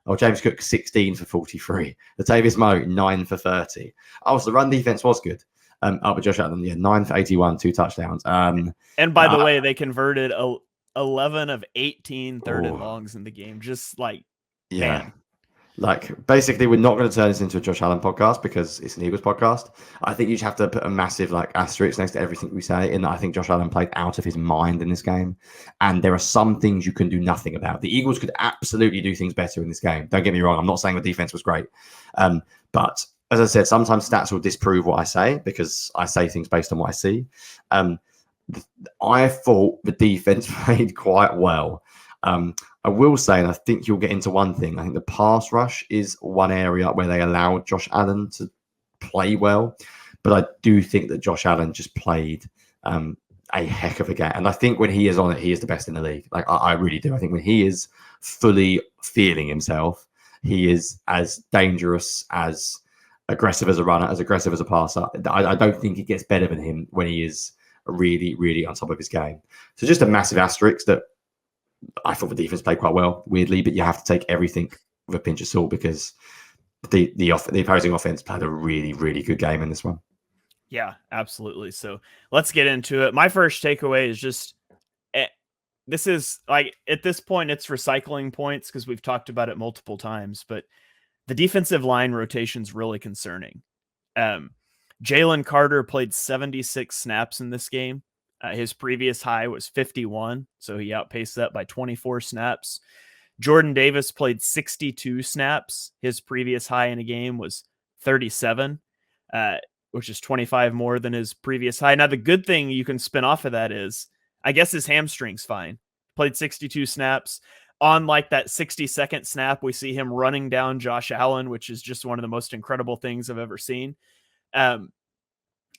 Oh, James Cook, 16 for 43. Latavius Moe, 9 for 30. So the run defense was good. But Josh Allen, 9 for 81, 2 touchdowns. And by the way, they converted 11 of 18 third and longs in the game. Just like, man. Like, basically, we're not going to turn this into a Josh Allen podcast because it's an Eagles podcast. I think you just have to put a massive asterisk next to everything we say in that I think Josh Allen played out of his mind in this game. And there are some things you can do nothing about. The Eagles could absolutely do things better in this game. Don't get me wrong. I'm not saying the defense was great. But as I said, sometimes stats will disprove what I say because I say things based on what I see. I thought the defense played quite well. I will say, and I think you'll get into one thing, I think the pass rush is one area where they allowed Josh Allen to play well. But I do think that Josh Allen just played a heck of a game. And I think when he is on it, he is the best in the league. Like, I really do. I think when he is fully feeling himself, he is as dangerous, as aggressive as a runner, as aggressive as a passer. I don't think it gets better than him when he is really, really on top of his game. So just a massive asterisk that I thought the defense played quite well, weirdly, but you have to take everything with a pinch of salt because the opposing offense played a really, really good game in this one. Yeah, absolutely. So let's get into it. My first takeaway is just this is like at this point, it's recycling points because we've talked about it multiple times, but the defensive line rotation is really concerning. Jaylen Carter played 76 snaps in this game. His previous high was 51, so he outpaced that by 24 snaps. Jordan Davis played 62 snaps. His previous high in a game was 37, which is 25 more than his previous high. Now, the good thing you can spin off of that is, I guess his hamstring's fine. Played 62 snaps. On like that 60-second snap, we see him running down Josh Allen, which is just one of the most incredible things I've ever seen. And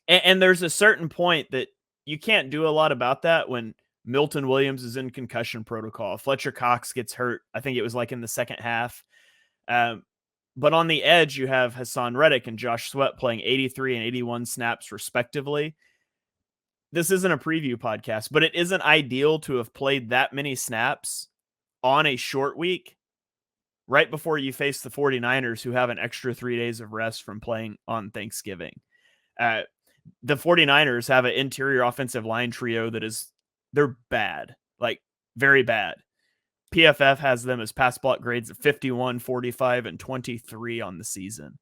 there's a certain point that you can't do a lot about that when Milton Williams is in concussion protocol. Fletcher Cox gets hurt. I think it was like in the second half. But on the edge, you have Hassan Reddick and Josh Sweat playing 83 and 81 snaps respectively. This isn't a preview podcast, but it isn't ideal to have played that many snaps on a short week right before you face the 49ers, who have an extra 3 days of rest from playing on Thanksgiving. The 49ers have an interior offensive line trio they're bad, like very bad. PFF has them as pass block grades of 51, 45, and 23 on the season.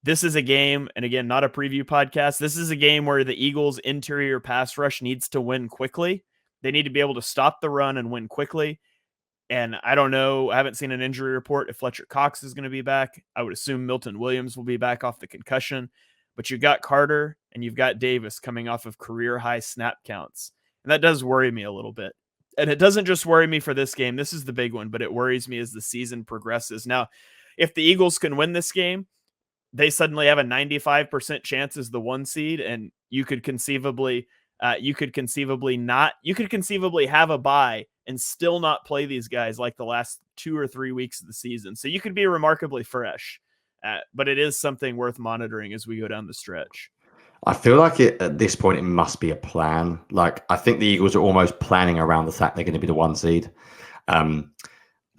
This is a game, and again, not a preview podcast. This is a game where the Eagles' interior pass rush needs to win quickly. They need to be able to stop the run and win quickly. And I don't know, I haven't seen an injury report if Fletcher Cox is going to be back. I would assume Milton Williams will be back off the concussion. But you've got Carter and you've got Davis coming off of career high snap counts. And that does worry me a little bit. And it doesn't just worry me for this game. This is the big one, but it worries me as the season progresses. Now, if the Eagles can win this game, they suddenly have a 95% chance as the 1 seed. And you could conceivably have a bye and still not play these guys like the last 2 or 3 weeks of the season. So you could be remarkably fresh. But it is something worth monitoring as we go down the stretch. I feel like at this point, it must be a plan. Like, I think the Eagles are almost planning around the fact they're going to be the 1 seed. I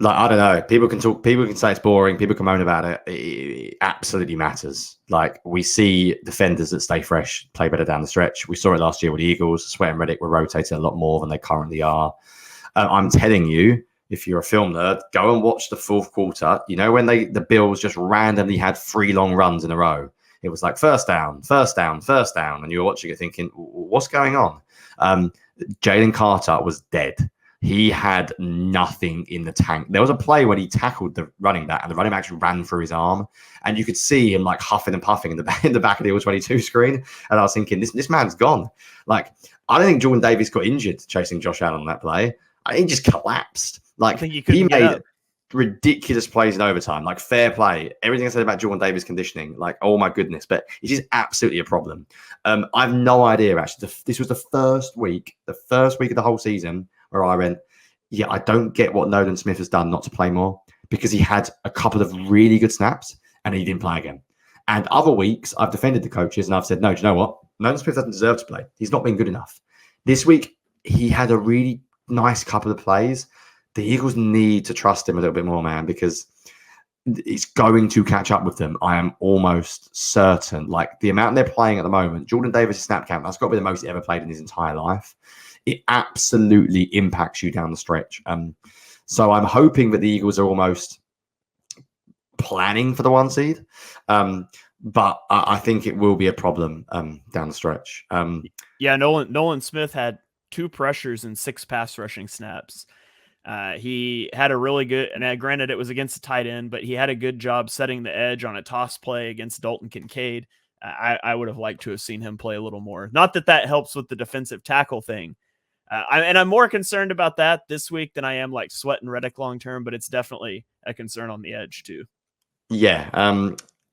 don't know. People can say it's boring. People can moan about it. It absolutely matters. Like, we see defenders that stay fresh play better down the stretch. We saw it last year with the Eagles. Sweat and Reddick were rotating a lot more than they currently are. I'm telling you, if you're a film nerd, go and watch the fourth quarter. You know, when the Bills just randomly had 3 long runs in a row. It was like first down. And you were watching it thinking, what's going on? Jalen Carter was dead. He had nothing in the tank. There was a play when he tackled the running back, and the running back actually ran through his arm, and you could see him like huffing and puffing in the back of the all-22 screen. And I was thinking, this man's gone. Like, I don't think Jordan Davis got injured chasing Josh Allen on that play. He just collapsed. Like, he made ridiculous plays in overtime. Like, fair play. Everything I said about Jordan Davis conditioning, like, oh my goodness, but it is absolutely a problem. I have no idea actually. This was the first week of the whole season where I went, yeah, I don't get what Nolan Smith has done not to play more, because he had a couple of really good snaps and he didn't play again. And other weeks, I've defended the coaches and I've said, no, do you know what? Nolan Smith doesn't deserve to play. He's not been good enough. This week, he had a really nice couple of plays. The Eagles need to trust him a little bit more, man, because it's going to catch up with them. I am almost certain. Like, the amount they're playing at the moment, Jordan Davis' snap count, that's got to be the most he ever played in his entire life. It absolutely impacts you down the stretch. So I'm hoping that the Eagles are almost planning for the 1 seed. But I think it will be a problem down the stretch. Nolan Smith had 2 pressures and 6 pass rushing snaps. He had a really good, and granted it was against a tight end, but he had a good job setting the edge on a toss play against Dalton Kincaid. I would have liked to have seen him play a little more. Not that helps with the defensive tackle thing. I'm more concerned about that this week than I am like Sweat and Reddick long term, but it's definitely a concern on the edge too. Yeah.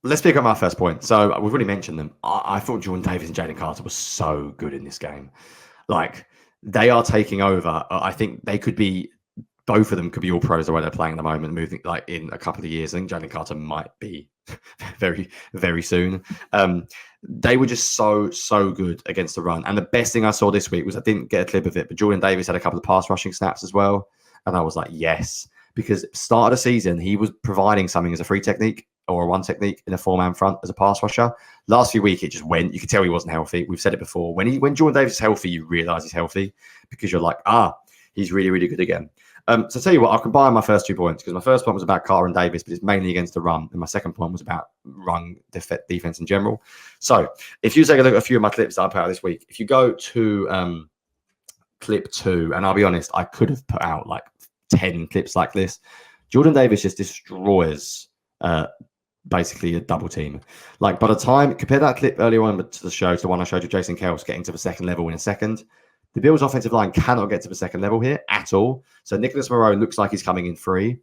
Let's pick up my first point. So we've already mentioned them. I thought Jordan Davis and Jalen Carter were so good in this game. Like, they are taking over. I think they could be, both of them could be all pros the way they're playing at the moment, moving like in a couple of years. I think Jalen Carter might be very, very soon. They were just so good against the run. And the best thing I saw this week was, I didn't get a clip of it, but Jordan Davis had a couple of pass rushing snaps as well. And I was like, yes, because start of the season, he was providing something as a free technique or a 1 technique in a 4-man front as a pass rusher. Last few weeks, it just went. You could tell he wasn't healthy. We've said it before. When Jordan Davis is healthy, you realize he's healthy, because you're like, he's really, really good again. So I'll tell you what, I'll combine my first 2 points, because my first point was about Carter and Davis, but it's mainly against the run. And my second point was about run defense in general. So if you take a look at a few of my clips that I put out this week, if you go to clip 2, and I'll be honest, I could have put out like 10 clips like this. Jordan Davis just destroys basically a double team. Like, by the time, compare that clip earlier on to the show, to the one I showed you, Jason Kelce getting to the second level in a second. The Bills' offensive line cannot get to the second level here at all. So Nicholas Moreau looks like he's coming in free.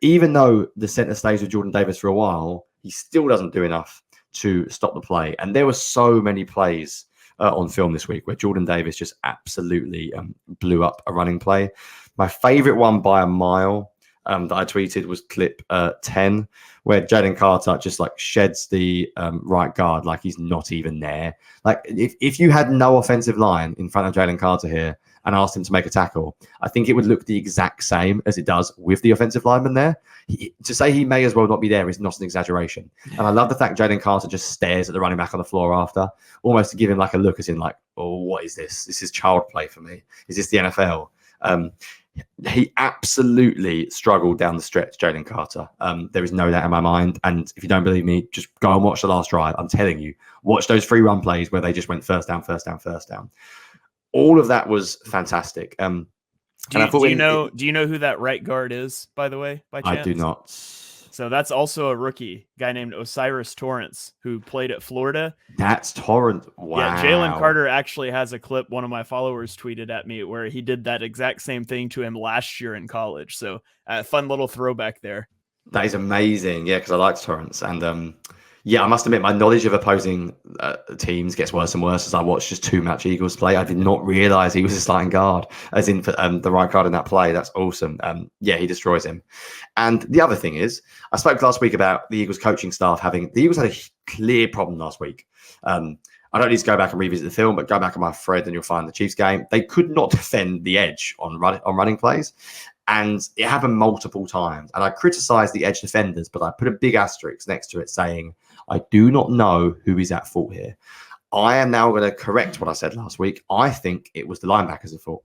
Even though the center stays with Jordan Davis for a while, he still doesn't do enough to stop the play. And there were so many plays on film this week where Jordan Davis just absolutely blew up a running play. My favorite one by a mile that I tweeted was clip 10, where Jalen Carter just like sheds the right guard like he's not even there. Like, if you had no offensive line in front of Jalen Carter here and asked him to make a tackle, I think it would look the exact same as it does with the offensive lineman there. To say he may as well not be there is not an exaggeration. And I love the fact Jalen Carter just stares at the running back on the floor after, almost to give him like a look as in like, oh, what is this? This is child play for me. Is this the NFL? He absolutely struggled down the stretch, Jalen Carter. There is no doubt in my mind. And if you don't believe me, just go and watch the last drive. I'm telling you, watch those 3 run plays where they just went first down. All of that was fantastic. Do you know who that right guard is, by the way, by chance? I do not. So that's also a rookie guy named Osiris Torrance, who played at Florida. That's Torrance. Wow. Yeah, Jalen Carter actually has a clip one of my followers tweeted at me where he did that exact same thing to him last year in college. So fun little throwback there. That is amazing. Yeah, because I liked Torrance. And yeah, I must admit, my knowledge of opposing teams gets worse and worse as I watch just too much Eagles play. I did not realize he was a starting guard, as in the right guard in that play. That's awesome. Yeah, he destroys him. And the other thing is, I spoke last week about the Eagles coaching staff the Eagles had a clear problem last week. I don't need to go back and revisit the film, but go back on my thread and you'll find the Chiefs game. They could not defend the edge on running plays. And it happened multiple times. And I criticized the edge defenders, but I put a big asterisk next to it saying, I do not know who is at fault here. I am now going to correct what I said last week. I think it was the linebackers at fault.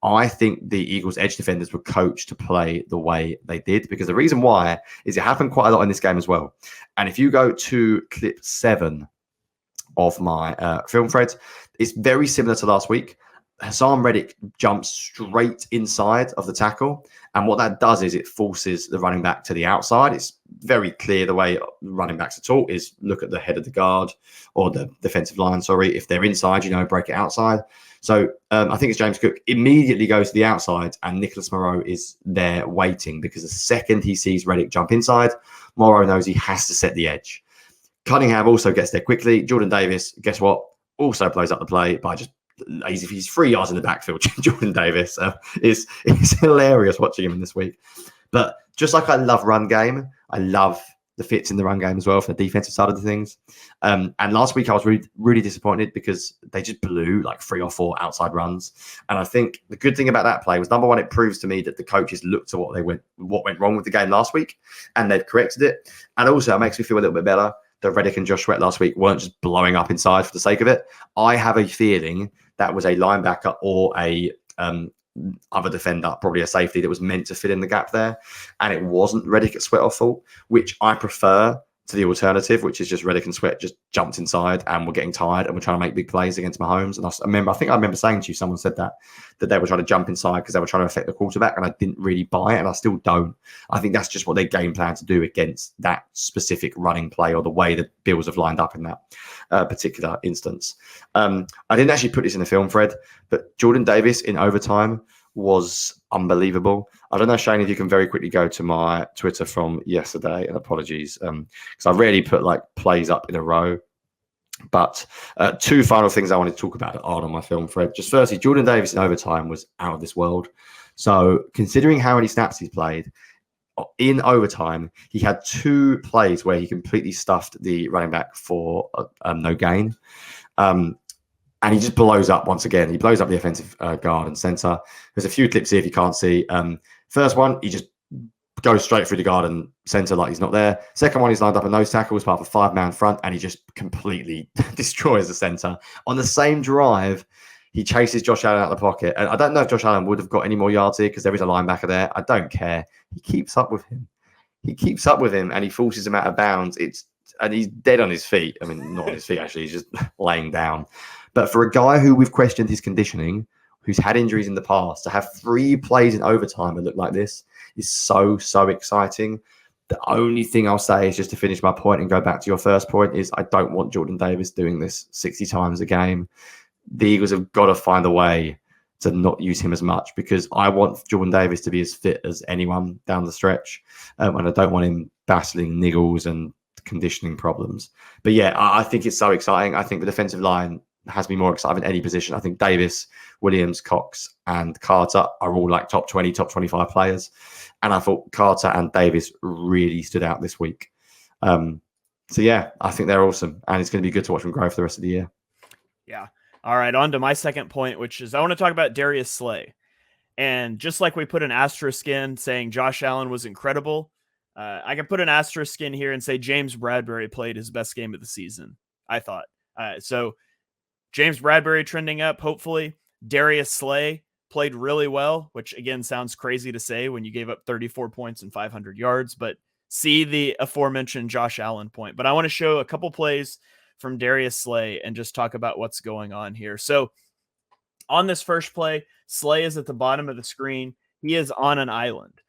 I think the Eagles edge defenders were coached to play the way they did, because the reason why is it happened quite a lot in this game as well. And if you go to clip 7 of my film thread. It's very similar to last week. Hassan Reddick jumps straight inside of the tackle. And what that does is it forces the running back to the outside. It's very clear the way running backs are taught is look at the head of the guard or the defensive line, sorry. If they're inside, break it outside. So I think it's James Cook immediately goes to the outside and Nicholas Moreau is there waiting because the second he sees Reddick jump inside, Moreau knows he has to set the edge. Cunningham also gets there quickly. Jordan Davis, guess what? Also blows up the play by just he's 3 yards in the backfield. Jordan Davis is hilarious watching him in this week. But just like I love run game, I love the fits in the run game as well for the defensive side of the things. And last week I was really, really disappointed because they just blew like 3 or 4 outside runs. And I think the good thing about that play was, number one, it proves to me that the coaches looked at what went wrong with the game last week and they've corrected it. And also it makes me feel a little bit better that Reddick and Josh Sweat last week weren't just blowing up inside for the sake of it. I have a feeling that was a linebacker or a other defender, probably a safety that was meant to fill in the gap there. And it wasn't Reddick at Sweat or fault, which I prefer to the alternative, which is just Reddick and Sweat just jumped inside and we're getting tired and we're trying to make big plays against Mahomes. And I think I remember saying to you, someone said that they were trying to jump inside because they were trying to affect the quarterback, and I didn't really buy it, and I still don't. I think that's just what they game plan to do against that specific running play or the way the Bills have lined up in that particular instance. I didn't actually put this in the film, Fred, but Jordan Davis in overtime was unbelievable. I don't know, Shane, if you can very quickly go to my Twitter from yesterday, and apologies, because I rarely put like plays up in a row. But 2 final things I wanted to talk about that aren't on my film, Fred. Just firstly, Jordan Davis in overtime was out of this world. So considering how many snaps he's played, in overtime, he had 2 plays where he completely stuffed the running back for no gain. And he just blows up once again. He blows up the offensive guard and center. There's a few clips here if you can't see. First one, he just goes straight through the guard and center like he's not there. Second one, he's lined up a nose tackle as part of a 5-man front, and he just completely destroys the center. On the same drive, he chases Josh Allen out of the pocket. And I don't know if Josh Allen would have got any more yards here because there is a linebacker there. I don't care. He keeps up with him. And he forces him out of bounds. And he's dead on his feet. I mean, not on his feet, actually. He's just laying down. But for a guy who we've questioned his conditioning, who's had injuries in the past, to have 3 plays in overtime that look like this is so, so exciting. The only thing I'll say is, just to finish my point and go back to your first point, is I don't want Jordan Davis doing this 60 times a game. The Eagles have got to find a way to not use him as much, because I want Jordan Davis to be as fit as anyone down the stretch. And I don't want him battling niggles and conditioning problems. But yeah, I think it's so exciting. I think the defensive line has me more excited in any position. I think Davis, Williams, Cox, and Carter are all like top 20, top 25 players. And I thought Carter and Davis really stood out this week. So yeah, I think they're awesome. And it's going to be good to watch them grow for the rest of the year. Yeah. All right. On to my second point, which is I want to talk about Darius Slay. And just like we put an asterisk in saying Josh Allen was incredible, I can put an asterisk in here and say James Bradbury played his best game of the season, I thought. So James Bradbury trending up, hopefully. Darius Slay played really well, which again sounds crazy to say when you gave up 34 points and 500 yards, but see the aforementioned Josh Allen point. But I want to show a couple plays from Darius Slay and just talk about what's going on here. So on this first play, Slay is at the bottom of the screen. He is on an island.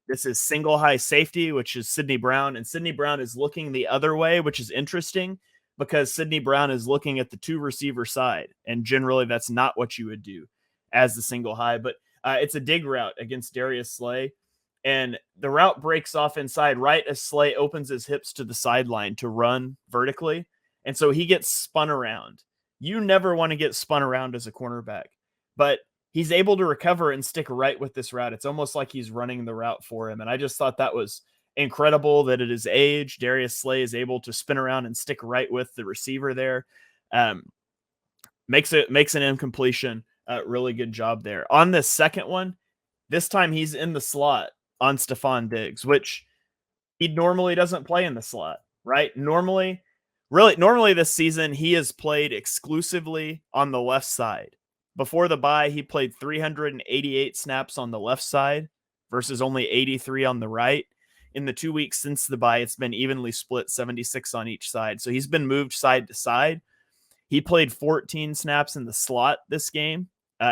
This is single high safety, which is Sidney Brown, and Sidney Brown is looking the other way, which is interesting because Sidney Brown is looking at the 2 receiver side, and generally that's not what you would do as the single high, but it's a dig route against Darius Slay, and the route breaks off inside right as Slay opens his hips to the sideline to run vertically, and so he gets spun around. You never want to get spun around as a cornerback, but he's able to recover and stick right with this route. It's almost like he's running the route for him. And I just thought that was incredible that at his age, Darius Slay is able to spin around and stick right with the receiver there. Makes an incompletion. Really good job there. On this second one, this time he's in the slot on Stephon Diggs, which he normally doesn't play in the slot, right? Normally this season, he has played exclusively on the left side. Before the bye, he played 388 snaps on the left side versus only 83 on the right. In the 2 weeks since the bye, it's been evenly split, 76 on each side. So he's been moved side to side. He played 14 snaps in the slot this game.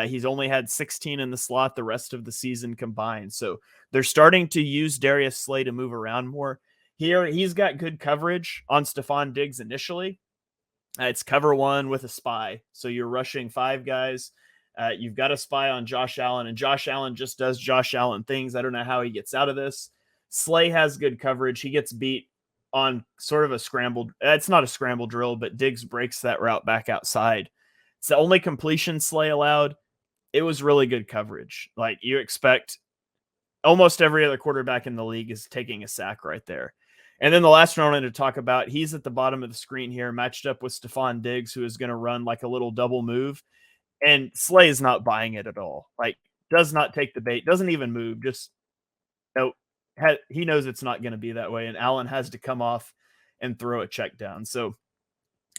He's only had 16 in the slot the rest of the season combined. So they're starting to use Darius Slay to move around more. He's got good coverage on Stephon Diggs initially. It's cover one with a spy. So you're rushing 5 guys. You've got a spy on Josh Allen, and Josh Allen just does Josh Allen things. I don't know how he gets out of this. Slay has good coverage. He gets beat on sort of a scrambled. It's not a scramble drill, but Diggs breaks that route back outside. It's the only completion Slay allowed. It was really good coverage. Like you expect almost every other quarterback in the league is taking a sack right there. And then the last one I wanted to talk about, he's at the bottom of the screen here, matched up with Stephon Diggs, who is going to run like a little double move. And Slay is not buying it at all. Like, does not take the bait, doesn't even move. Just, he knows it's not going to be that way. And Allen has to come off and throw a check down. So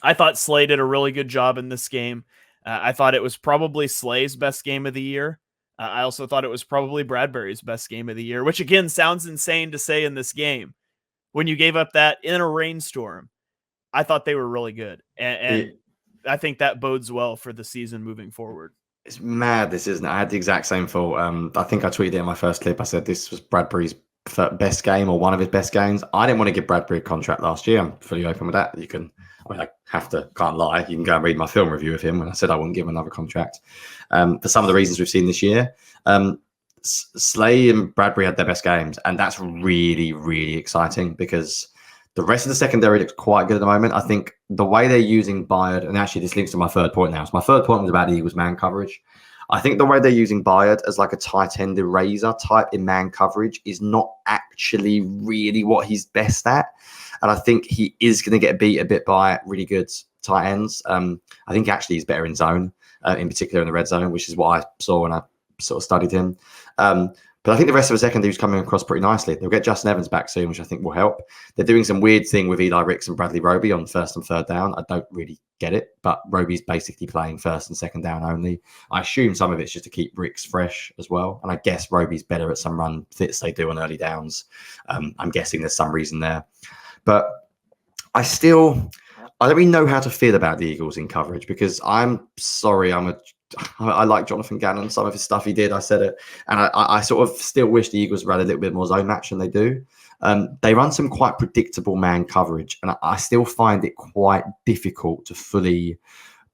I thought Slay did a really good job in this game. I thought it was probably Slay's best game of the year. I also thought it was probably Bradbury's best game of the year, which again sounds insane to say in this game. When you gave up that in a rainstorm, I thought they were really good. And I think that bodes well for the season moving forward. It's mad, this, isn't it? I had the exact same thought. I think I tweeted it in my first clip. I said this was Bradbury's best game or one of his best games. I didn't want to give Bradbury a contract last year. I'm fully open with that. Can't lie. You can go and read my film review of him when I said I wouldn't give him another contract. For some of the reasons we've seen this year, Slay and Bradbury had their best games, and that's really, really exciting because the rest of the secondary looks quite good at the moment. I think the way they're using Byard, and actually this links to my third point now. So my third point was about the Eagles man coverage. I think the way they're using Byard as like a tight end eraser type in man coverage is not actually really what he's best at. And I think he is going to get beat a bit by really good tight ends. I think actually he's better in zone, in particular in the red zone, which is what I saw when I sort of studied him. But I think the rest of the secondary is coming across pretty nicely. They'll get Justin Evans back soon, which I think will help. They're doing some weird thing with Eli Ricks and Bradley Roby on first and third down. I don't really get it, but Roby's basically playing first and second down only. I assume some of it's just to keep Ricks fresh as well. And I guess Roby's better at some run fits they do on early downs. I'm guessing there's some reason there. But I don't really know how to feel about the Eagles in coverage because I'm sorry, I like Jonathan Gannon, some of his stuff he did, I said it. And I sort of still wish the Eagles ran a little bit more zone match than they do. They run some quite predictable man coverage, and I still find it quite difficult to fully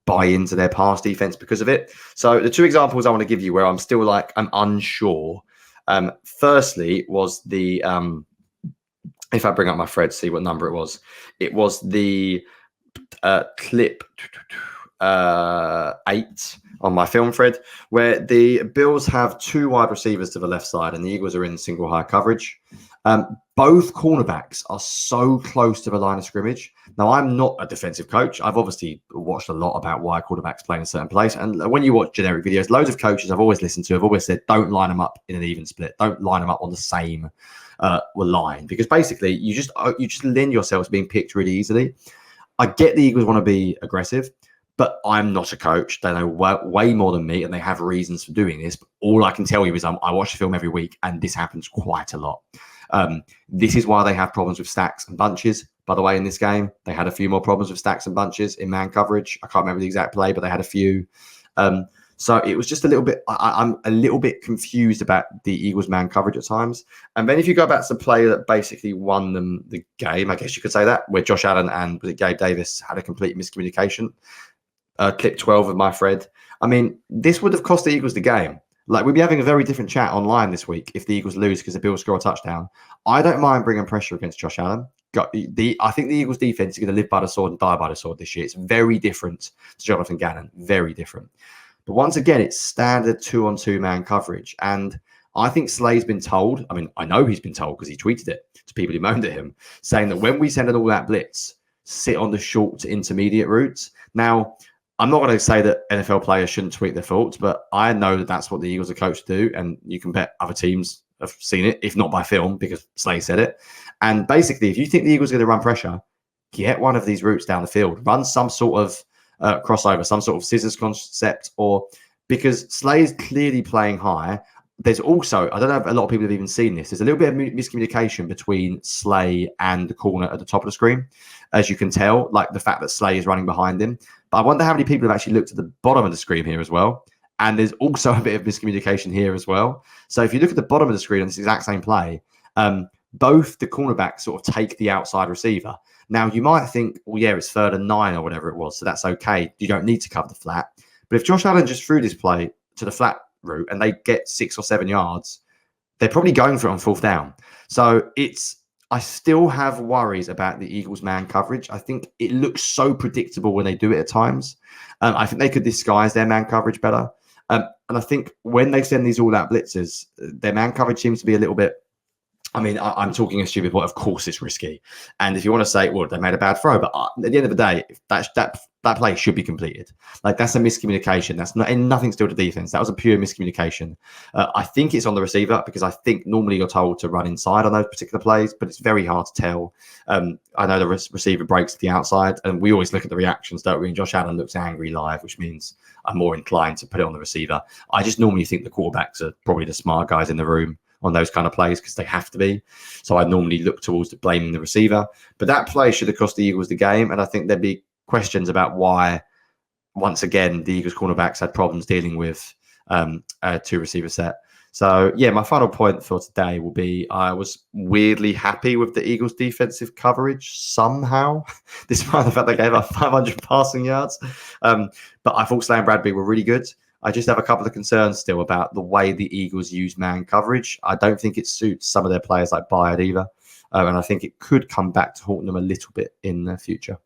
buy into their pass defense because of it. So the 2 examples I want to give you where I'm still I'm unsure. Firstly was the, if I bring up my thread, see what number it was the clip 8 on my film thread, where the Bills have 2 wide receivers to the left side and the Eagles are in single high coverage. Both cornerbacks are so close to the line of scrimmage. Now, I'm not a defensive coach. I've obviously watched a lot about why quarterbacks play in a certain place. And when you watch generic videos, loads of coaches I've always listened to have always said, don't line them up in an even split. Don't line them up on the same line. Because basically, you just lend yourself to being picked really easily. I get the Eagles want to be aggressive, but I'm not a coach. They know way more than me, and they have reasons for doing this. But all I can tell you is I watch the film every week, and this happens quite a lot. This is why they have problems with stacks and bunches. By the way, in this game, they had a few more problems with stacks and bunches in man coverage. I can't remember the exact play, but they had a few. So it was just a little bit, I'm a little bit confused about the Eagles man coverage at times. And then if you go back to the play that basically won them the game, I guess you could say that, where Josh Allen and Gabe Davis had a complete miscommunication. Clip 12 of my thread. I mean, this would have cost the Eagles the game. We'd be having a very different chat online this week if the Eagles lose because the Bills score a touchdown. I don't mind bringing pressure against Josh Allen. I think the Eagles defense is going to live by the sword and die by the sword this year. It's very different to Jonathan Gannon. Very different. But once again, it's standard 2-on-2 man coverage. And I think Slay's been told, I know he's been told because he tweeted it to people who moaned at him, saying that when we send an all-out blitz, sit on the short to intermediate routes. Now, I'm not going to say that NFL players shouldn't tweak their thoughts, but I know that that's what the Eagles are coached to do. And you can bet other teams have seen it, if not by film, because Slay said it. And basically, if you think the Eagles are going to run pressure, get one of these routes down the field. Run some sort of crossover, some sort of scissors concept, or because Slay is clearly playing high. there's also, I don't know if a lot of people have even seen this, there's a little bit of miscommunication between Slay and the corner at the top of the screen, as you can tell, like the fact that Slay is running behind him. But I wonder how many people have actually looked at the bottom of the screen here as well. And there's also a bit of miscommunication here as well. So if you look at the bottom of the screen on this exact same play, both the cornerbacks sort of take the outside receiver. Now, you might think, well, yeah, it's 3rd and 9 or whatever it was, so that's okay. You don't need to cover the flat. But if Josh Allen just threw this play to the flat route and they get 6 or 7 yards, they're probably going for it on 4th down. So I still have worries about the Eagles' man coverage. I think it looks so predictable when they do it at times. I think they could disguise their man coverage better. And I think when they send these all-out blitzes, their man coverage seems to be a little bit, I mean, I'm talking a stupid point. Of course, it's risky. And if you want to say, well, they made a bad throw, but at the end of the day, that play should be completed. Like, that's a miscommunication. That's nothing to do with the defense. That was a pure miscommunication. I think it's on the receiver because I think normally you're told to run inside on those particular plays, but it's very hard to tell. I know the receiver breaks to the outside, and we always look at the reactions, don't we? And Josh Allen looks angry live, which means I'm more inclined to put it on the receiver. I just normally think the quarterbacks are probably the smart guys in the room on those kind of plays because they have to be. So I normally look towards blaming the receiver. But that play should have cost the Eagles the game, and I think there'd be questions about why, once again, the Eagles cornerbacks had problems dealing with a 2 receiver set. So, yeah, my final point for today will be I was weirdly happy with the Eagles' defensive coverage somehow, despite the fact they gave up 500 passing yards. But I thought Slay and Bradbury were really good. I just have a couple of concerns still about the way the Eagles use man coverage. I don't think it suits some of their players like Bayard either. And I think it could come back to haunt them a little bit in the future.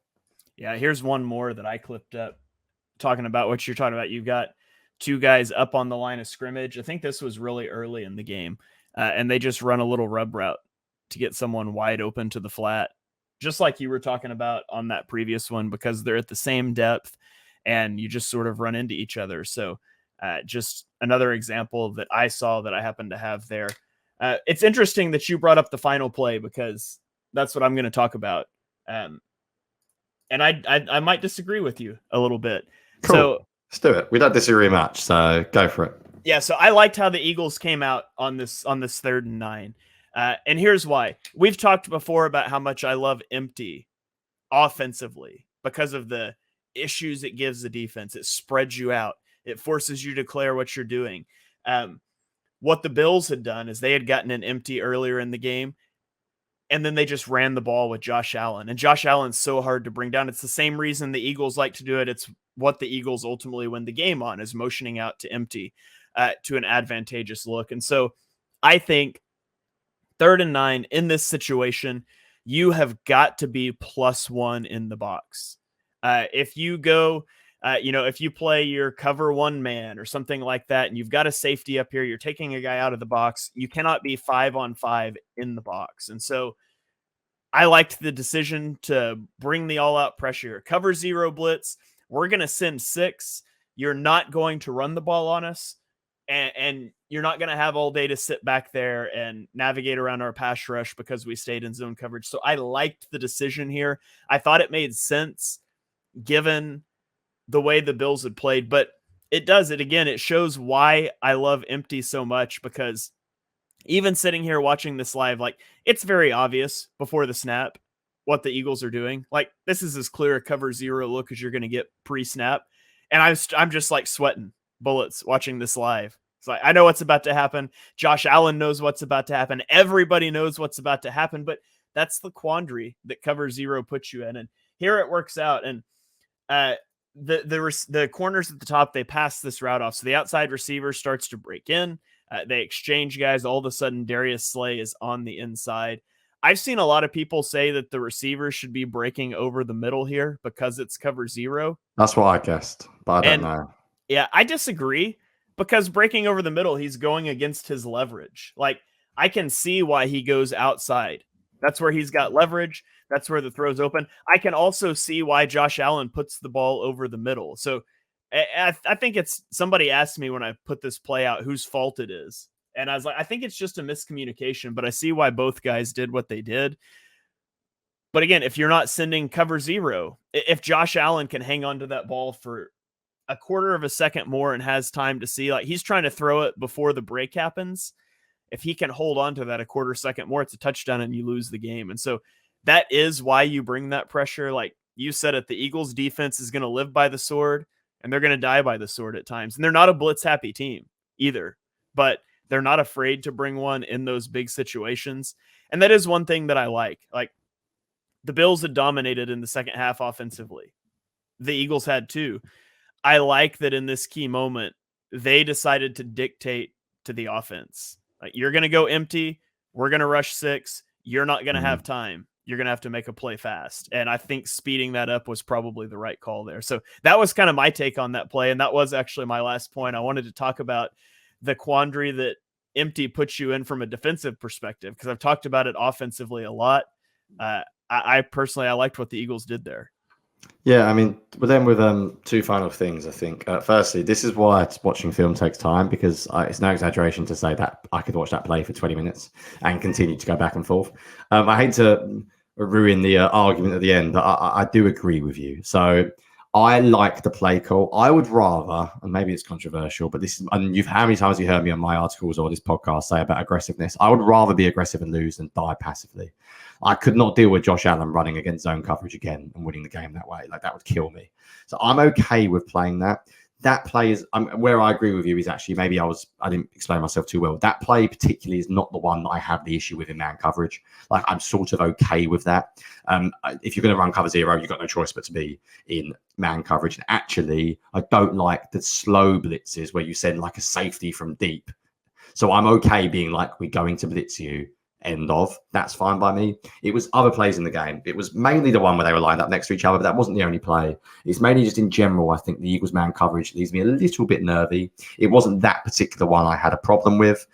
Yeah, here's one more that I clipped up talking about what you're talking about. You've got 2 guys up on the line of scrimmage. I think this was really early in the game. And they just run a little rub route to get someone wide open to the flat, just like you were talking about on that previous one, because they're at the same depth and you just sort of run into each other. So just another example that I saw that I happen to have there. It's interesting that you brought up the final play because that's what I'm going to talk about. And I might disagree with you a little bit. Cool. So let's do it. We don't disagree much, so go for it. Yeah, so I liked how the Eagles came out on this 3rd and 9. And here's why. We've talked before about how much I love empty offensively because of the issues it gives the defense. It spreads you out. It forces you to declare what you're doing. What the Bills had done is they had gotten an empty earlier in the game, and then they just ran the ball with Josh Allen. And Josh Allen's so hard to bring down. It's the same reason the Eagles like to do it. It's what the Eagles ultimately win the game on, is motioning out to empty to an advantageous look. And so I think 3rd and 9 in this situation, you have got to be +1 in the box. If you go, if you play your cover 1 man or something like that, and you've got a safety up here, you're taking a guy out of the box, you cannot be 5-on-5 in the box. And so I liked the decision to bring the all-out pressure. Cover 0 blitz. We're going to send 6. You're not going to run the ball on us, and you're not going to have all day to sit back there and navigate around our pass rush because we stayed in zone coverage. So I liked the decision here. I thought it made sense given the way the Bills had played, but it shows why I love empty so much, because even sitting here watching this live, like, it's very obvious before the snap what the Eagles are doing. Like, this is as clear a cover 0 look as you're going to get pre-snap. And I'm just like sweating bullets watching this live. It's like, I know what's about to happen. Josh Allen knows what's about to happen. Everybody knows what's about to happen, but that's the quandary that cover 0 puts you in. And here it works out. And the corners at the top, they pass this route off. So the outside receiver starts to break in. They exchange guys. All of a sudden, Darius Slay is on the inside. I've seen a lot of people say that the receivers should be breaking over the middle here because it's cover 0. That's what I guessed, but I don't know. Yeah, I disagree, because breaking over the middle, he's going against his leverage. Like, I can see why he goes outside. That's where he's got leverage. That's where the throw's open. I can also see why Josh Allen puts the ball over the middle. So I think it's, somebody asked me when I put this play out whose fault it is. And I was like, I think it's just a miscommunication, but I see why both guys did what they did. But again, if you're not sending cover 0, if Josh Allen can hang on to that ball for a quarter of a second more and has time to see, like he's trying to throw it before the break happens. If he can hold on to that a quarter second more, it's a touchdown and you lose the game. And so that is why you bring that pressure. Like you said it, the Eagles defense is going to live by the sword and they're going to die by the sword at times. And they're not a blitz happy team either, but they're not afraid to bring one in those big situations. And that is one thing that I like. Like the Bills had dominated in the second half offensively. The Eagles had too. I like that in this key moment, they decided to dictate to the offense. Like, you're going to go empty. We're going to rush 6. You're not going to have time. You're going to have to make a play fast. And I think speeding that up was probably the right call there. So that was kind of my take on that play. And that was actually my last point. I wanted to talk about the quandary that empty puts you in from a defensive perspective, because I've talked about it offensively a lot. I personally, I liked what the Eagles did there. Yeah, I mean, but then with two final things, I think. Firstly, this is why watching film takes time, because it's no exaggeration to say that I could watch that play for 20 minutes and continue to go back and forth. I hate to ruin the argument at the end, but I do agree with you. So I like the play call. I would rather, and maybe it's controversial, but this is, and how many times have you heard me on my articles or this podcast say about aggressiveness? I would rather be aggressive and lose than die passively. I could not deal with Josh Allen running against zone coverage again and winning the game that way. Like, that would kill me. So I'm okay with playing that. That play is where I agree with you is actually, maybe I didn't explain myself too well. That play particularly is not the one that I have the issue with in man coverage. Like, I'm sort of okay with that. If you're going to run cover 0, you've got no choice but to be in man coverage. And actually, I don't like the slow blitzes where you send like a safety from deep. So I'm okay being like, we're going to blitz you. End of. That's fine by me. It was other plays in the game. It was mainly the one where they were lined up next to each other, but that wasn't the only play. It's mainly just in general, I think the Eagles man coverage leaves me a little bit nervy. It wasn't that particular one I had a problem with.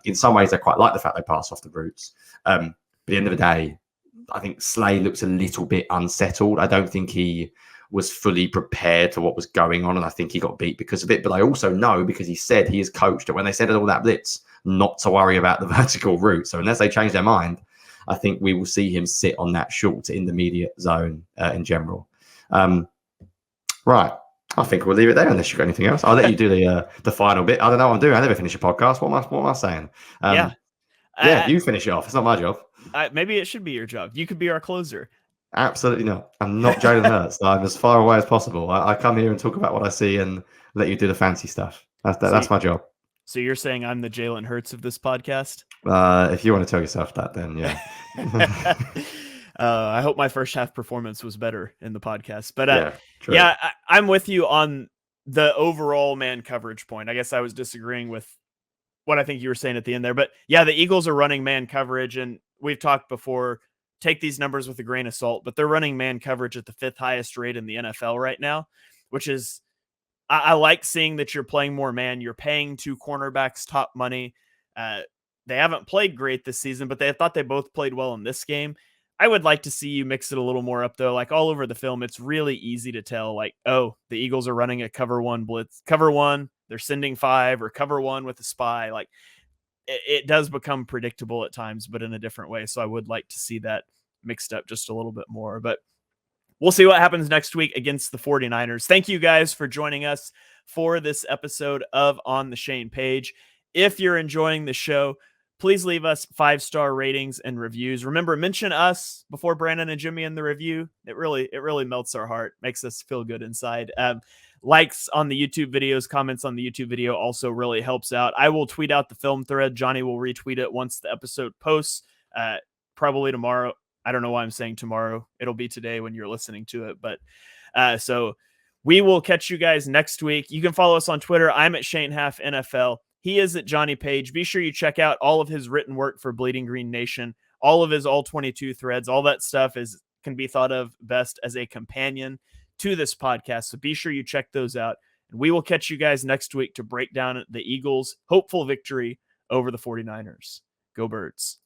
In some ways, I quite like the fact they passed off the routes. But at the end of the day, I think Slay looks a little bit unsettled. I don't think he was fully prepared for what was going on, and I think he got beat because of it. But I also know, because he said he is coached, that when they said all that blitz, not to worry about the vertical route. So unless they change their mind, I think we will see him sit on that short to intermediate zone in general. Right. I think we'll leave it there unless you've got anything else. I'll let you do the final bit. I don't know what I'm doing. I never finish a podcast. What am I saying? You finish it off. It's not my job. Maybe it should be your job. You could be our closer. Absolutely not. I'm not Jaylen Herz. I'm as far away as possible. I come here and talk about what I see and let you do the fancy stuff. That's my job. So you're saying I'm the Jaylen Herz of this podcast? If you want to tell yourself that, then yeah. I hope my first half performance was better in the podcast. But I'm with you on the overall man coverage point. I guess I was disagreeing with what I think you were saying at the end there. But yeah, the Eagles are running man coverage, and we've talked before, take these numbers with a grain of salt, but they're running man coverage at the 5th highest rate in the NFL right now, which is, I like seeing that you're playing more man. You're paying 2 cornerbacks top money. They haven't played great this season, but they thought they both played well in this game. I would like to see you mix it a little more up, though. Like, all over the film, it's really easy to tell, like, oh, the Eagles are running a cover 1 blitz, cover 1, they're sending 5, or cover 1 with a spy. Like, it does become predictable at times, but in a different way. So I would like to see that mixed up just a little bit more. But we'll see what happens next week against the 49ers. Thank you guys for joining us for this episode of On the Shane Page. If you're enjoying the show, please leave us 5-star ratings and reviews. Remember, mention us before Brandon and Jimmy in the review. It really melts our heart, makes us feel good inside. Likes on the YouTube videos, comments on the YouTube video also really helps out. I will tweet out the film thread. Johnny will retweet it once the episode posts, probably tomorrow. I don't know why I'm saying tomorrow. It'll be today when you're listening to it. But so we will catch you guys next week. You can follow us on Twitter. I'm at Shane Haff NFL. He is at Jonny Page. Be sure you check out all of his written work for Bleeding Green Nation, all of his all 22 threads. All that stuff can be thought of best as a companion to this podcast. So be sure you check those out. And we will catch you guys next week to break down the Eagles' hopeful victory over the 49ers. Go Birds.